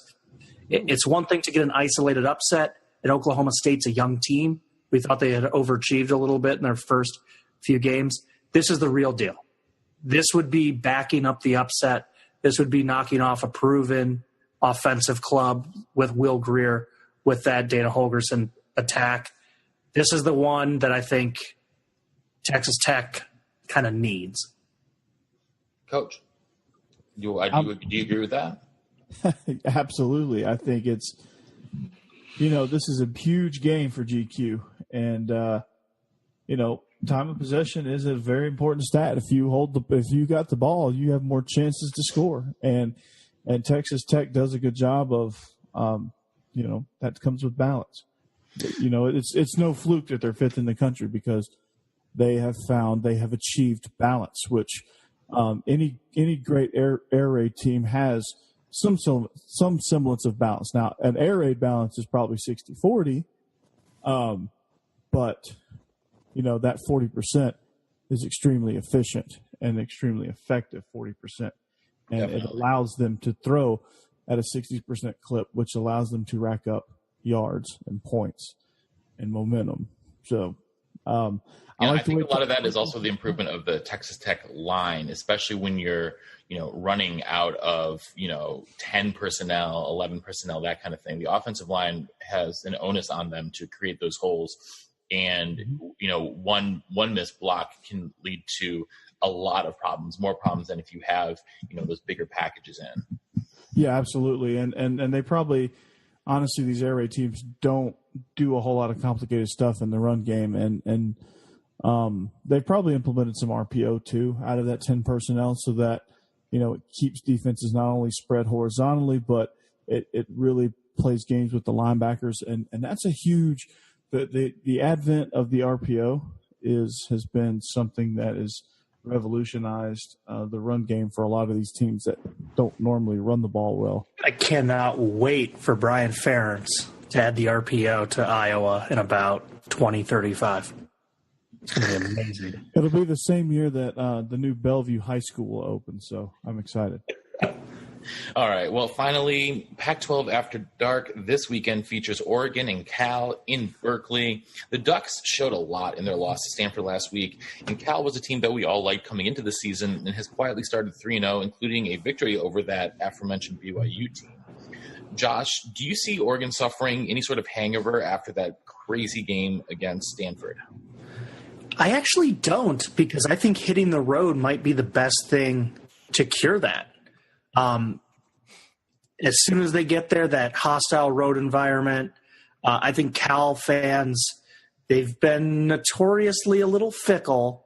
it's one thing to get an isolated upset, and Oklahoma State's a young team. We thought they had overachieved a little bit in their first few games. This is the real deal. This would be backing up the upset. This would be knocking off a proven offensive club with Will Grier with that Dana Holgorsen attack. This is the one that I think Texas Tech kind of needs. Coach, do you agree with that? Absolutely. I think it's, this is a huge game for GQ. And, time of possession is a very important stat. If you got the ball, you have more chances to score. And Texas Tech does a good job of, that comes with balance. It's no fluke that they're fifth in the country because they have achieved balance, which any great air raid team has some semblance of balance. Now, an air raid balance is probably 60-40, but that 40% is extremely efficient and extremely effective 40%, and Definitely. It allows them to throw at a 60% clip, which allows them to rack up yards and points and momentum. So I think a lot of that is also the improvement of the Texas Tech line, especially when you're, running out of, 10 personnel, 11 personnel, that kind of thing. The offensive line has an onus on them to create those holes. And, one missed block can lead to a lot of problems, more problems than if you have, those bigger packages in. Yeah, absolutely. And they probably, honestly, these air raid teams don't do a whole lot of complicated stuff in the run game. And they've probably implemented some RPO too out of that 10 personnel so that, it keeps defenses not only spread horizontally, but it really plays games with the linebackers. And that's a huge, the advent of the RPO has been something that has revolutionized the run game for a lot of these teams that don't normally run the ball well. I cannot wait for Brian Ferentz to add the RPO to Iowa in about 2035. It's going to be amazing. It'll be the same year that the new Bellevue High School will open, so I'm excited. All right. Well, finally, Pac-12 After Dark this weekend features Oregon and Cal in Berkeley. The Ducks showed a lot in their loss to Stanford last week, and Cal was a team that we all liked coming into the season and has quietly started 3-0, including a victory over that aforementioned BYU team. Josh, do you see Oregon suffering any sort of hangover after that crazy game against Stanford? I actually don't, because I think hitting the road might be the best thing to cure that. As soon as they get there, that hostile road environment, I think Cal fans, they've been notoriously a little fickle,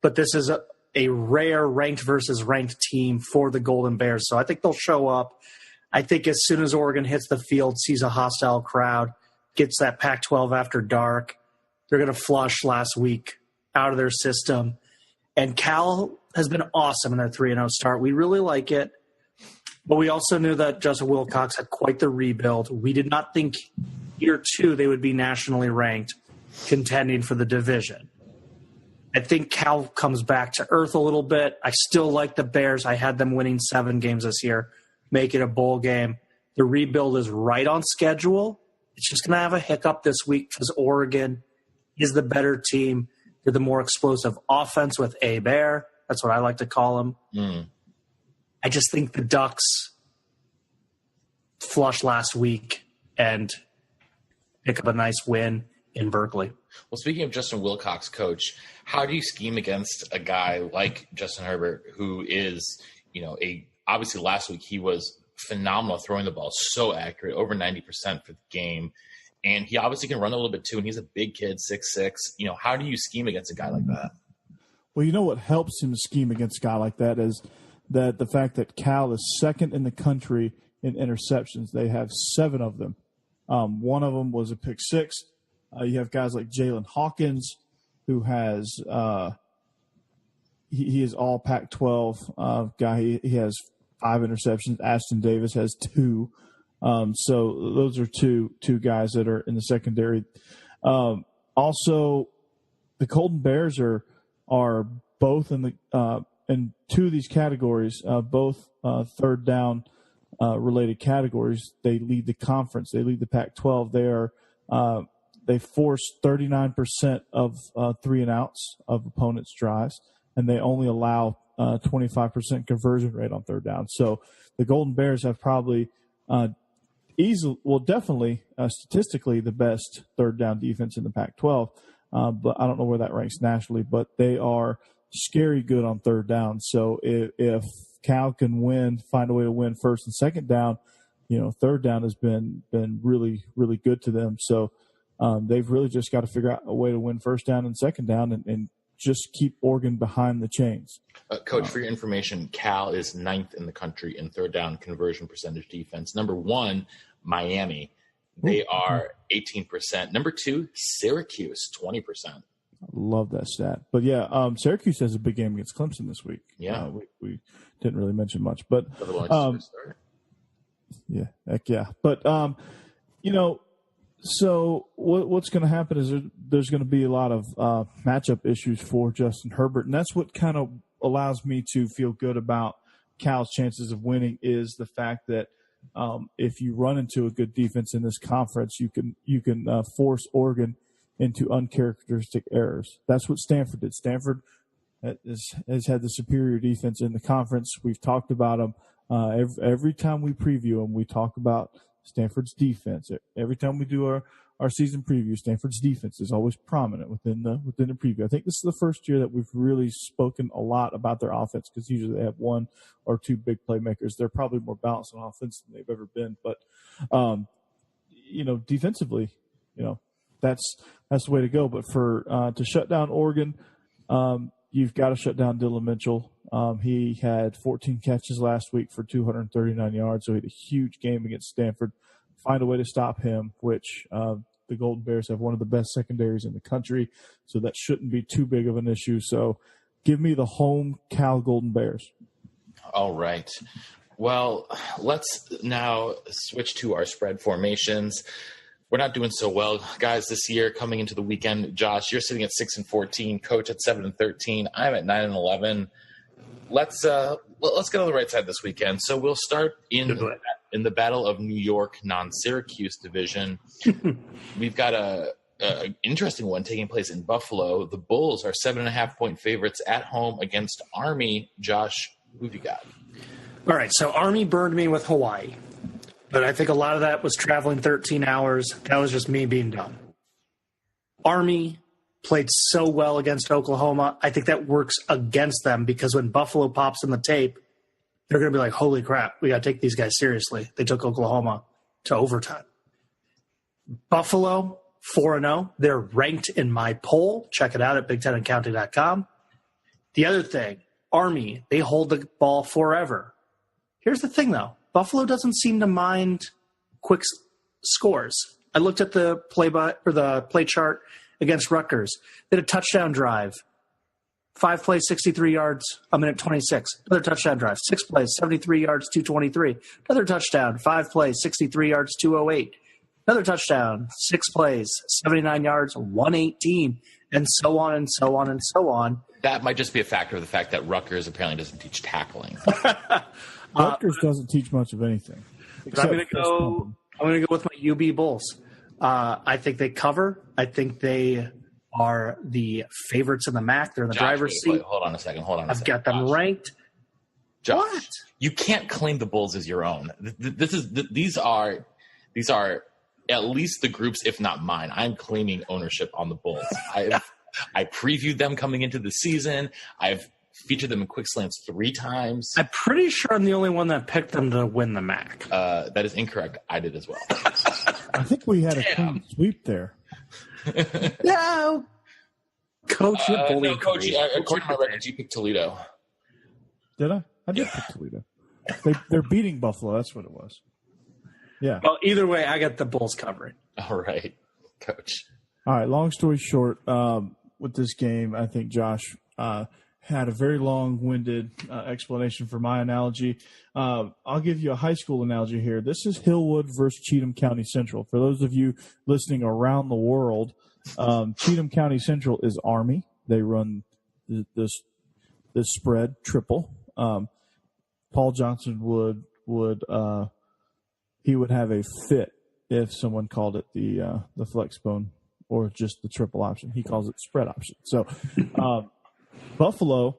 but this is a rare ranked versus ranked team for the Golden Bears. So I think they'll show up. I think as soon as Oregon hits the field, sees a hostile crowd, gets that Pac-12 After Dark, they're going to flush last week out of their system. And Cal has been awesome in their 3-0 start. We really like it. But we also knew that Justin Wilcox had quite the rebuild. We did not think year two they would be nationally ranked, contending for the division. I think Cal comes back to earth a little bit. I still like the Bears. I had them winning 7 games this year, make it a bowl game. The rebuild is right on schedule. It's just going to have a hiccup this week because Oregon is the better team. They're the more explosive offense with Bear. That's what I like to call them. I just think the Ducks flushed last week and pick up a nice win in Berkeley. Well, speaking of Justin Wilcox, Coach, how do you scheme against a guy like Justin Herbert, who is, obviously last week he was phenomenal throwing the ball, so accurate, over 90% for the game. And he obviously can run a little bit too, and he's a big kid, 6'6". How do you scheme against a guy like that? Well, what helps him to scheme against a guy like that is that the fact that Cal is second in the country in interceptions. They have 7 of them. One of them was a pick 6. You have guys like Jalen Hawkins, who has he is all Pac-12 guy. He has 5 interceptions. Ashton Davis has 2. So those are two guys that are in the secondary. Also, the Golden Bears are both in 2 of these categories, both third down related categories. They lead the conference. They lead the Pac-12. They force 39% of 3-and-outs of opponents' drives, and they only allow 25% conversion rate on third down. So the Golden Bears have probably definitely statistically the best third down defense in the Pac-12. But I don't know where that ranks nationally, but they are scary good on third down. So if Cal can find a way to win first and second down, third down has been really, really good to them. So they've really just got to figure out a way to win first down and second down and just keep Oregon behind the chains. Coach, for your information, Cal is 9th in the country in third down conversion percentage defense. Number 1, Miami. They are 18%. Number 2, Syracuse, 20%. I love that stat. But, yeah, Syracuse has a big game against Clemson this week. Yeah. We didn't really mention much. But yeah, heck yeah. But, so what's going to happen is there's going to be a lot of matchup issues for Justin Herbert, and that's what kind of allows me to feel good about Cal's chances of winning is the fact that if you run into a good defense in this conference, you can force Oregon into uncharacteristic errors. That's what Stanford did. Stanford has had the superior defense in the conference. We've talked about them every time we preview them. We talk about Stanford's defense. Every time we do our season preview, Stanford's defense is always prominent within the preview. I think this is the first year that we've really spoken a lot about their offense because usually they have one or two big playmakers. They're probably more balanced on offense than they've ever been. But defensively, that's the way to go. But for to shut down Oregon, you've got to shut down Dillon Mitchell. He had 14 catches last week for 239 yards, so he had a huge game against Stanford. Find a way to stop him, which the Golden Bears have one of the best secondaries in the country, so that shouldn't be too big of an issue. So give me the home Cal Golden Bears. All right. Well, let's now switch to our spread formations. We're not doing so well, guys, this year coming into the weekend. Josh, you're sitting at 6-14, Coach at 7-13. I'm at 9-11. Let's get on the right side this weekend. So we'll start in the Battle of New York non-Syracuse division. We've got a interesting one taking place in Buffalo. The Bulls are 7.5-point favorites at home against Army. Josh, who have you got? All right, so Army burned me with Hawaii. But I think a lot of that was traveling 13 hours. That was just me being dumb. Army played so well against Oklahoma. I think that works against them because when Buffalo pops in the tape, they're going to be like, holy crap, we got to take these guys seriously. They took Oklahoma to overtime. Buffalo, 4-0. They're ranked in my poll. Check it out at BigTenandCounty.com. The other thing, Army, they hold the ball forever. Here's the thing, though. Buffalo doesn't seem to mind quick scores. I looked at the play chart against Rutgers. They had a touchdown drive. 5 plays, 63 yards, a minute 26. Another touchdown drive. 6 plays, 73 yards, 223. Another touchdown. 5 plays, 63 yards, 208. Another touchdown. 6 plays, 79 yards, 118. And so on and so on and so on. That might just be a factor of the fact that Rutgers apparently doesn't teach tackling. Rutgers doesn't teach much of anything. I'm going to go with my UB Bulls. I think they cover. I think they are the favorites in the MAC. They're in the driver's seat. Hold on a second. I've got them ranked. Josh, what? You can't claim the Bulls as your own. These are at least the groups, if not mine. I'm claiming ownership on the Bulls. I previewed them coming into the season. I've featured them in Quick Slants 3 times. I'm pretty sure I'm the only one that picked them to win the MAC. That is incorrect. I did as well. I think we had a clean sweep there. No. Coach, you're bullying. No, Coach, according to my records, you picked Toledo. Did I? I did pick Toledo. They're beating Buffalo. That's what it was. Yeah. Well, either way, I got the Bulls covering. All right, Coach. All right, long story short, with this game, I think Josh had a very long-winded explanation for my analogy. I'll give you a high school analogy here. This is Hillwood versus Cheatham County Central. For those of you listening around the world, Cheatham County Central is Army. They run this spread triple. Paul Johnson would have a fit if someone called it the flex bone or just the triple option. He calls it spread option. So Buffalo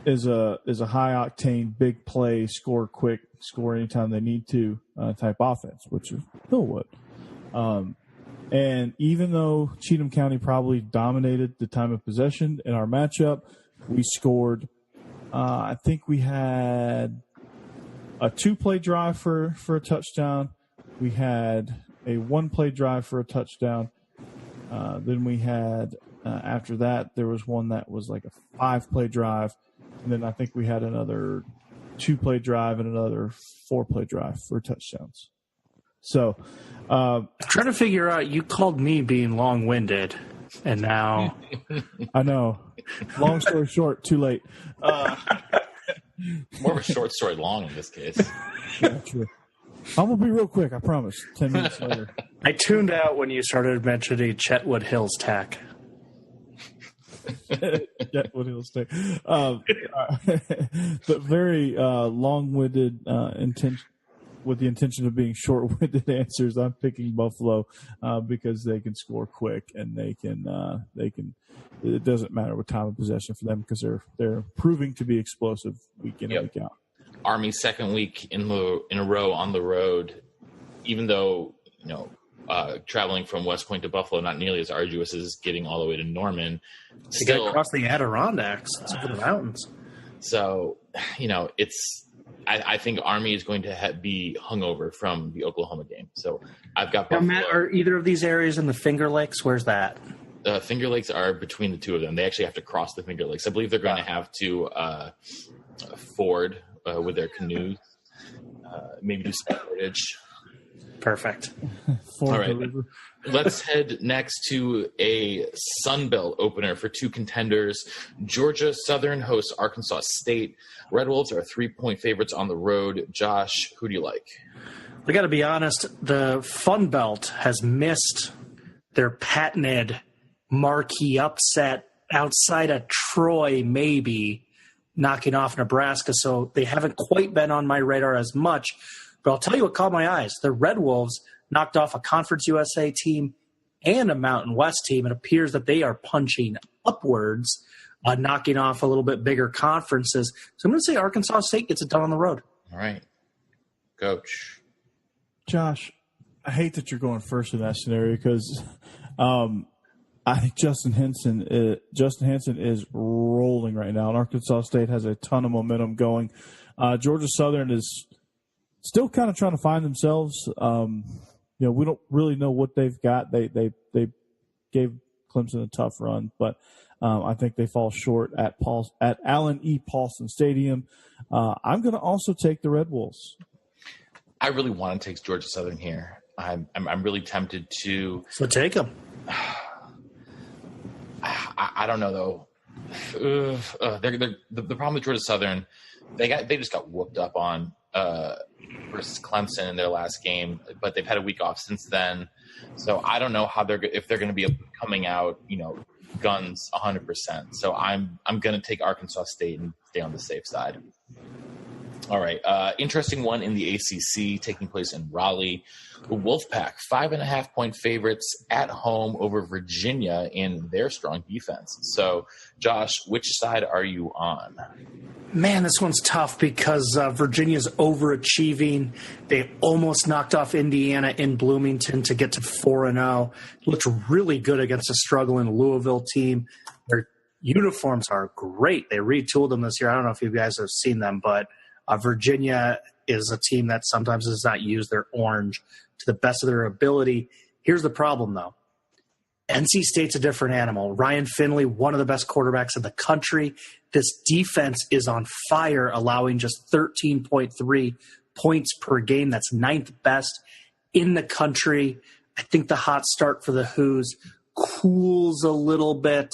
is a high octane, big play, score quick, score anytime they need to type offense, which is Hillwood. And even though Cheatham County probably dominated the time of possession in our matchup, we scored. I think we had a 2-play drive for a touchdown. We had a 1-play drive for a touchdown. Then we had, after that, there was one that was like a 5-play drive. And then I think we had another 2-play drive and another 4-play drive for touchdowns. So I'm trying to figure out, you called me being long-winded, and now I know. Long story short, too late. More of a short story long in this case. Yeah, true. I'm going to be real quick, I promise. 10 minutes later. I tuned out when you started mentioning Chetwood Hills Tack. Chetwood Hills Tack. But very long-winded intention. With the intention of being short-winded answers, I'm picking Buffalo because they can score quick and they can. It doesn't matter what time of possession for them because they're proving to be explosive week in and week out. Army's second week in a row on the road, even though traveling from West Point to Buffalo not nearly as arduous as getting all the way to Norman. They got to cross the Adirondacks. It's over the mountains. So it's. I think Army is going to be hungover from the Oklahoma game. So I've got Buffalo. Matt, are either of these areas in the Finger Lakes? Where's that? The Finger Lakes are between the two of them. They actually have to cross the Finger Lakes. I believe they're going to have to ford with their canoes, maybe do some portage. Perfect. All right. Let's head next to a Sun Belt opener for two contenders. Georgia Southern hosts Arkansas State. Red Wolves are 3-point favorites on the road. Josh, who do you like? We got to be honest. The Fun Belt has missed their patented marquee upset outside of Troy, maybe knocking off Nebraska. So they haven't quite been on my radar as much. But I'll tell you what caught my eyes. The Red Wolves knocked off a Conference USA team and a Mountain West team. It appears that they are punching upwards, knocking off a little bit bigger conferences. So I'm going to say Arkansas State gets it done on the road. All right. Coach. Josh, I hate that you're going first in that scenario because I think Justin Henson is rolling right now, and Arkansas State has a ton of momentum going. Georgia Southern is still kind of trying to find themselves. We don't really know what they've got. They gave Clemson a tough run, but I think they fall short at Allen E. Paulson Stadium. I'm going to also take the Red Wolves. I really want to take Georgia Southern here. I'm really tempted to. So take them. I don't know though. The problem with Georgia Southern, they just got whooped up on versus Clemson in their last game, but they've had a week off since then. So I don't know if they're going to be coming out, guns 100%. So I'm going to take Arkansas State and stay on the safe side. All right. Interesting one in the ACC taking place in Raleigh. The Wolfpack, 5.5-point favorites at home over Virginia in their strong defense. So, Josh, which side are you on? Man, this one's tough because Virginia's overachieving. They almost knocked off Indiana in Bloomington to get to 4-0. Looked really good against a struggling Louisville team. Their uniforms are great. They retooled them this year. I don't know if you guys have seen them, but Virginia is a team that sometimes does not use their orange to the best of their ability. Here's the problem, though. NC State's a different animal. Ryan Finley, one of the best quarterbacks in the country. This defense is on fire, allowing just 13.3 points per game. That's 9th best in the country. I think the hot start for the Hoos cools a little bit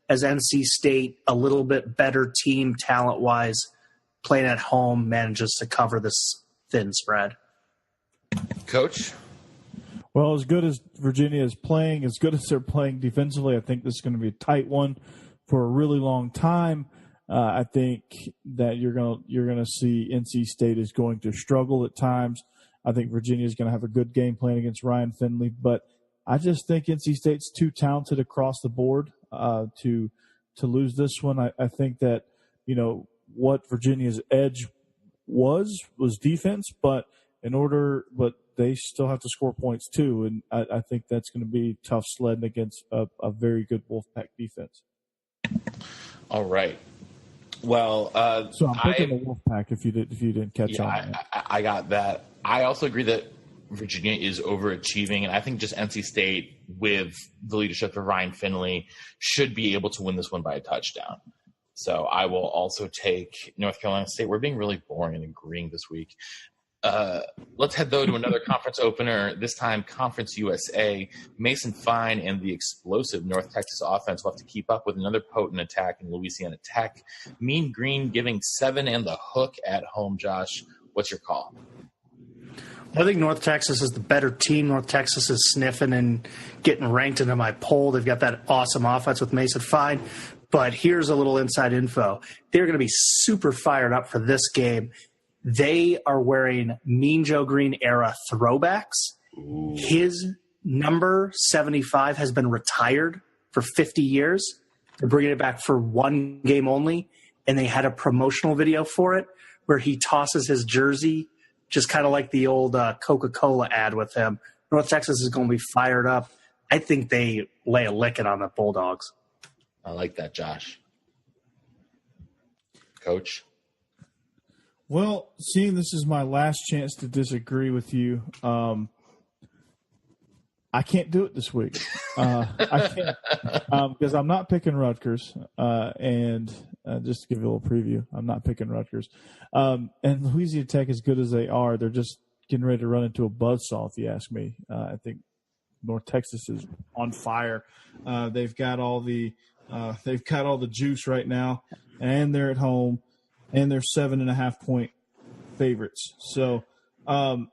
as NC State, a little bit better team talent-wise, playing at home, manages to cover this thin spread. Coach? Well, as good as Virginia is playing, as good as they're playing defensively, I think this is going to be a tight one for a really long time. I think that you're going to see NC State is going to struggle at times. I think Virginia is going to have a good game plan against Ryan Finley, but I just think NC State's too talented across the board to lose this one. I think that what Virginia's edge was defense, but they still have to score points too, and I think that's going to be tough sledding against a very good Wolfpack defense. All right. Well, so I'm picking the Wolfpack if you didn't catch on. I got that. I also agree that Virginia is overachieving, and I think just NC State, with the leadership of Ryan Finley, should be able to win this one by a touchdown. So I will also take North Carolina State. We're being really boring and agreeing this week. Let's head, though, to another conference opener, this time Conference USA. Mason Fine and the explosive North Texas offense will have to keep up with another potent attack in Louisiana Tech. Mean Green giving 7 and the hook at home. Josh, what's your call? I think North Texas is the better team. North Texas is sniffing and getting ranked into my poll. They've got that awesome offense with Mason Fine. But here's a little inside info. They're going to be super fired up for this game. They are wearing Mean Joe Green era throwbacks. Ooh. His number 75 has been retired for 50 years. They're bringing it back for one game only, and they had a promotional video for it where he tosses his jersey, just kind of like the old Coca-Cola ad with him. North Texas is going to be fired up. I think they lay a licking on the Bulldogs. I like that, Josh. Coach? Well, seeing this is my last chance to disagree with you, I can't do it this week. I can't because I'm not picking Rutgers. And just to give you a little preview, I'm not picking Rutgers. And Louisiana Tech, as good as they are, they're just getting ready to run into a buzzsaw, if you ask me. I think North Texas is on fire. They've got all the juice right now, and they're at home. And they're 7.5-point favorites. So I'm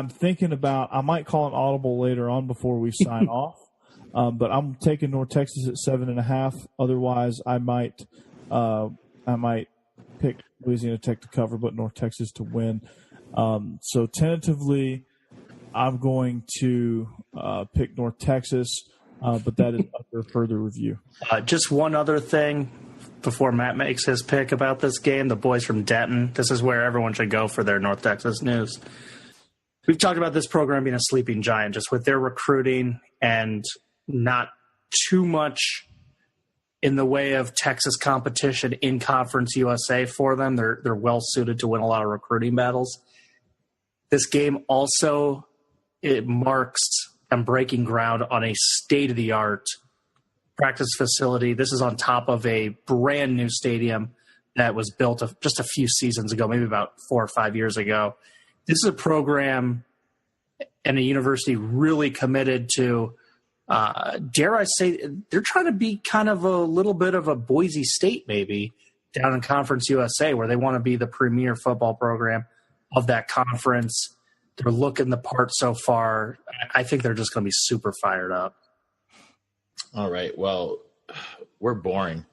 thinking about – I might call an audible later on before we sign off. But I'm taking North Texas at 7.5. Otherwise, I might pick Louisiana Tech to cover, but North Texas to win. So tentatively, I'm going to pick North Texas, but that is under further review. Just one other thing before Matt makes his pick about this game, the boys from Denton. This is where everyone should go for their North Texas news. We've talked about this program being a sleeping giant, just with their recruiting and not too much in the way of Texas competition in Conference USA for them. They're well suited to win a lot of recruiting battles. This game also, it marks and breaking ground on a state-of-the-art practice facility. This is on top of a brand new stadium that was built just a few seasons ago, maybe about 4 or 5 years ago. This is a program and a university really committed to, dare I say, they're trying to be kind of a little bit of a Boise State maybe down in Conference USA, where they want to be the premier football program of that conference. They're looking the part so far. I think they're just going to be super fired up. All right. Well, we're boring.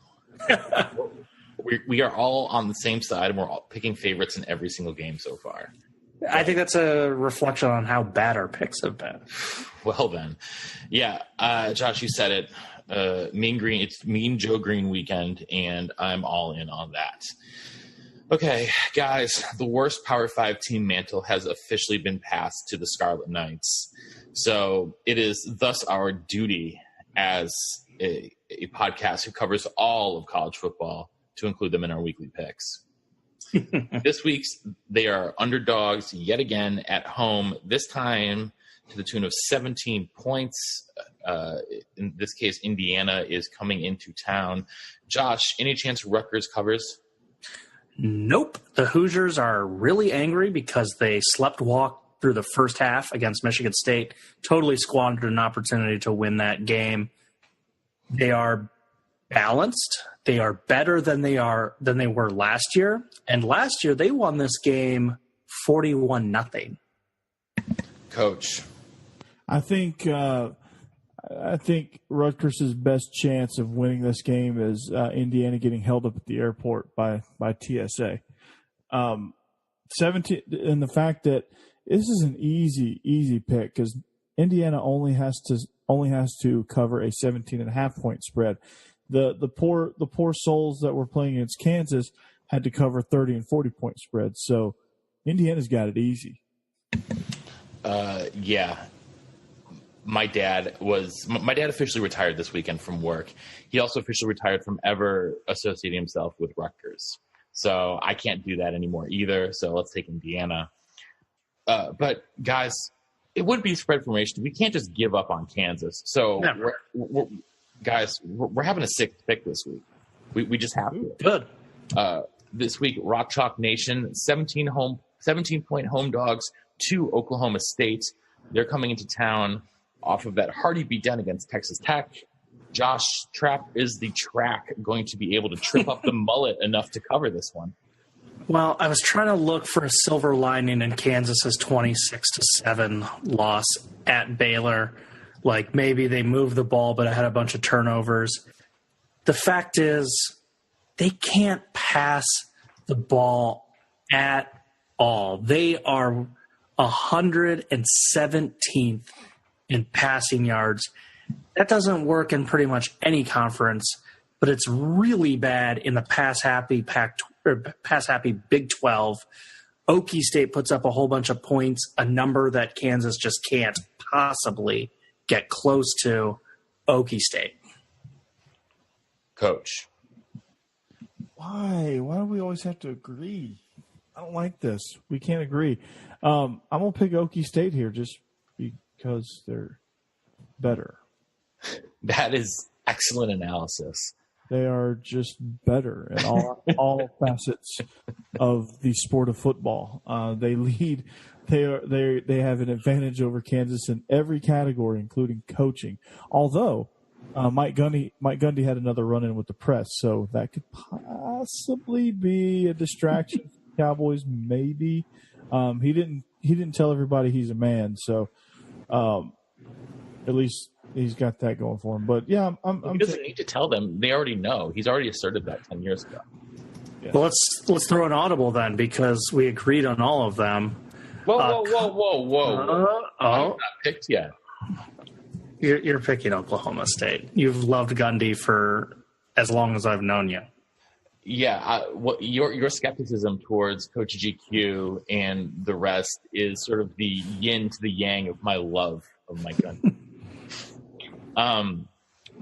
we are all on the same side, and we're all picking favorites in every single game so far. I think that's a reflection on how bad our picks have been. Well, then. Yeah. Josh, you said it. Mean Green. It's Mean Joe Green weekend, and I'm all in on that. Okay, guys, the worst Power 5 team mantle has officially been passed to the Scarlet Knights. So it is thus our duty as a podcast who covers all of college football to include them in our weekly picks. This week's, they are underdogs yet again at home, this time to the tune of 17 points. In this case, Indiana is coming into town. Josh, any chance Rutgers covers? Nope. The Hoosiers are really angry because they slept walk through the first half against Michigan State, totally squandered an opportunity to win that game. They are balanced. They are better than they were last year. And last year they won this game 41-0. Coach, I think Rutgers' best chance of winning this game is Indiana getting held up at the airport by TSA. 17, and the fact that this is an easy pick because Indiana only has to cover a 17.5 point spread. The poor souls that were playing against Kansas had to cover 30 and 40-point spreads. So Indiana's got it easy. Yeah. My dad officially retired this weekend from work. He also officially retired from ever associating himself with Rutgers. So I can't do that anymore either. So let's take Indiana. But guys, it would be spread formation. We can't just give up on Kansas. So we're having a sixth pick this week. We just have to. Good. This week, Rock Chalk Nation, 17-point home dogs to Oklahoma State. They're coming into town off of that hearty beatdown against Texas Tech. Josh Trapp is the track going to be able to trip up the mullet enough to cover this one? Well, I was trying to look for a silver lining in Kansas's 26-7 loss at Baylor. Like maybe they moved the ball, but it had a bunch of turnovers. The fact is, they can't pass the ball at all. They are 117th in passing yards. That doesn't work in pretty much any conference, but it's really bad in the pass-happy Big 12. Okie State puts up a whole bunch of points, a number that Kansas just can't possibly get close to. Okie State. Coach. Why? Why do we always have to agree? I don't like this. We can't agree. I'm going to pick Okie State here just because they're better. That is excellent analysis. They are just better in all facets of the sport of football. They lead. They have an advantage over Kansas in every category, including coaching. Although Mike Gundy had another run-in with the press, so that could possibly be a distraction for the Cowboys. Maybe he didn't tell everybody he's a man, so at least he's got that going for him. But yeah, he doesn't need to tell them; they already know. He's already asserted that 10 years ago. Yeah. Well, let's throw an audible then, because we agreed on all of them. Whoa! I'm not picked yet. You're picking Oklahoma State. You've loved Gundy for as long as I've known you. Yeah, your skepticism towards Coach GQ and the rest is sort of the yin to the yang of my love of Mike Gundy.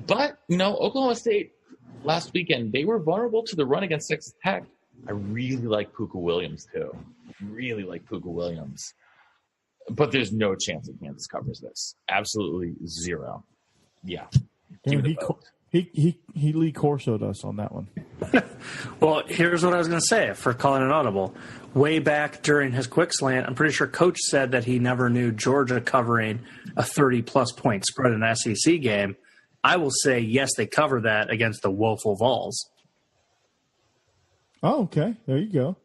But Oklahoma State last weekend, they were vulnerable to the run against Texas Tech. I really like Puka Williams too. But there's no chance that Kansas covers this. Absolutely zero. Yeah. He Lee Corso'd us on that one. Well, here's what I was going to say for calling an audible. Way back during his quick slant, I'm pretty sure Coach said that he never knew Georgia covering a 30-plus point spread in an SEC game. I will say, yes, they cover that against the woeful Vols. Oh, okay. There you go.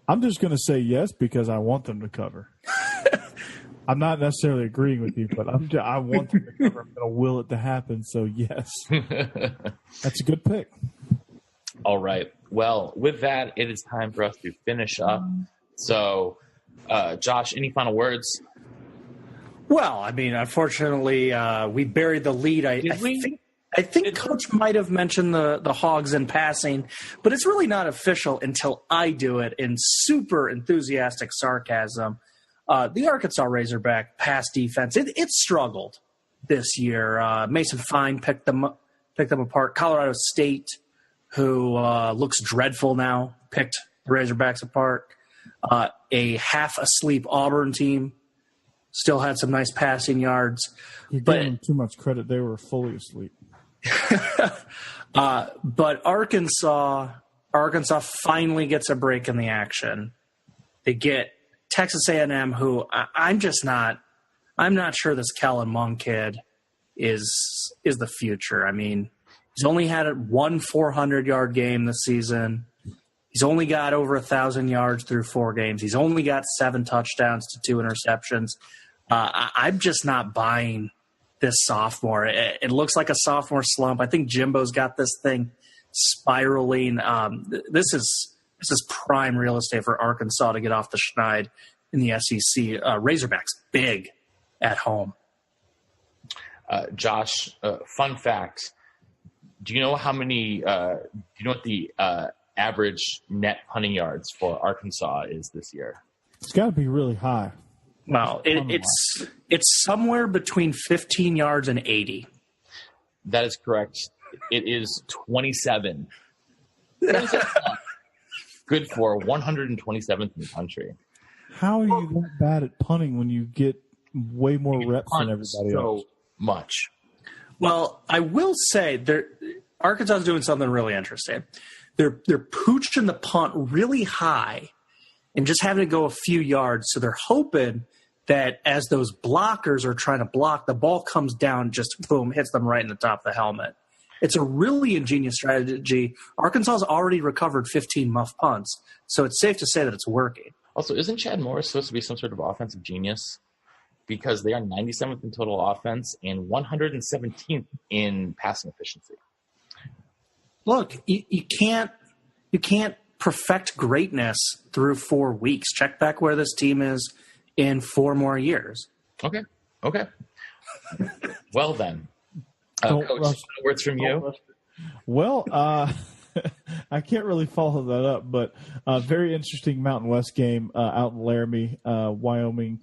I'm just going to say yes because I want them to cover. I'm not necessarily agreeing with you, but I want them to cover. I'm going to will it to happen, so yes. That's a good pick. All right. Well, with that, it is time for us to finish up. So, Josh, any final words? Well, I mean, unfortunately, we buried the lead. I think Coach might have mentioned the Hogs in passing, but it's really not official until I do it in super enthusiastic sarcasm. The Arkansas Razorback pass defense, it struggled this year. Mason Fine picked them apart. Colorado State, who looks dreadful now, picked the Razorbacks apart. A half-asleep Auburn team still had some nice passing yards. You're giving them too much credit. They were fully asleep. But Arkansas finally gets a break in the action. They get Texas A&M, who I'm not sure this Kellen Mond kid is the future. I mean, he's only had one 400-yard game this season. He's only got over 1,000 yards through 4 games. He's only got 7 touchdowns to 2 interceptions. I'm just not buying this sophomore. It looks like a sophomore slump. I think Jimbo's got this thing spiraling. This is prime real estate for Arkansas to get off the schneid in the SEC. Razorbacks big at home. Josh, fun fact. Do you know how many? Do you know what the average net punting yards for Arkansas is this year? It's got to be really high. Well, it's somewhere between 15 yards and 80. That is correct. It is 27. Good for 127th in the country. How are you that bad at punting when you get way more reps than everybody so else? Much. Well, I will say Arkansas is doing something really interesting. They're pooching the punt really high and just having to go a few yards. So they're hoping that as those blockers are trying to block, the ball comes down, just boom, hits them right in the top of the helmet. It's a really ingenious strategy. Arkansas has already recovered 15 muff punts, so it's safe to say that it's working. Also, isn't Chad Morris supposed to be some sort of offensive genius? Because they are 97th in total offense and 117th in passing efficiency. Look, you can't perfect greatness through 4 weeks. Check back where this team is in 4 more years. Okay. Well then, Coach, words from you. Well, I can't really follow that up, but very interesting Mountain West game out in Laramie. Wyoming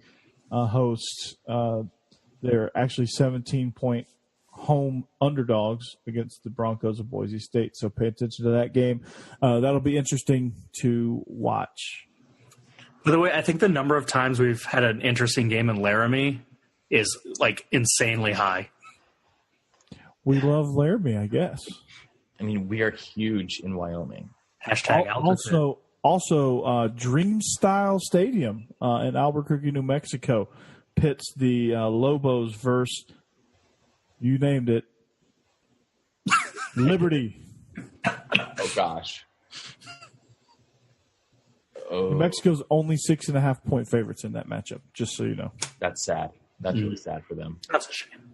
hosts. They're actually 17-point home underdogs against the Broncos of Boise State. So pay attention to that game. That'll be interesting to watch. By the way, I think the number of times we've had an interesting game in Laramie is like insanely high. We love Laramie, I guess. I mean, we are huge in Wyoming. Hashtag altitude. Also, Dream Style Stadium in Albuquerque, New Mexico pits the Lobos versus, you named it, Liberty. Oh, gosh. New Mexico's only 6.5-point favorites in that matchup, just so you know. That's sad. That's really sad for them. That's a shame.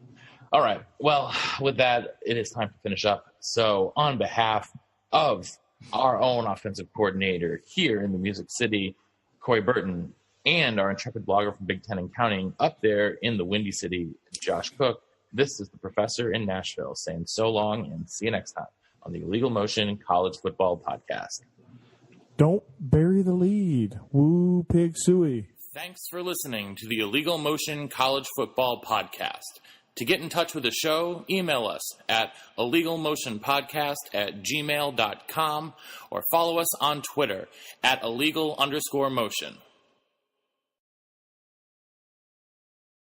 All right. Well, with that, it is time to finish up. So on behalf of our own offensive coordinator here in the Music City, Corey Burton, and our intrepid blogger from Big Ten and Counting up there in the Windy City, Josh Cook, this is the professor in Nashville saying so long and see you next time on the Illegal Motion College Football Podcast. Don't bury the lead. Woo, pig suey. Thanks for listening to the Illegal Motion College Football Podcast. To get in touch with the show, email us at illegalmotionpodcast@gmail.com or follow us on Twitter at illegal_motion.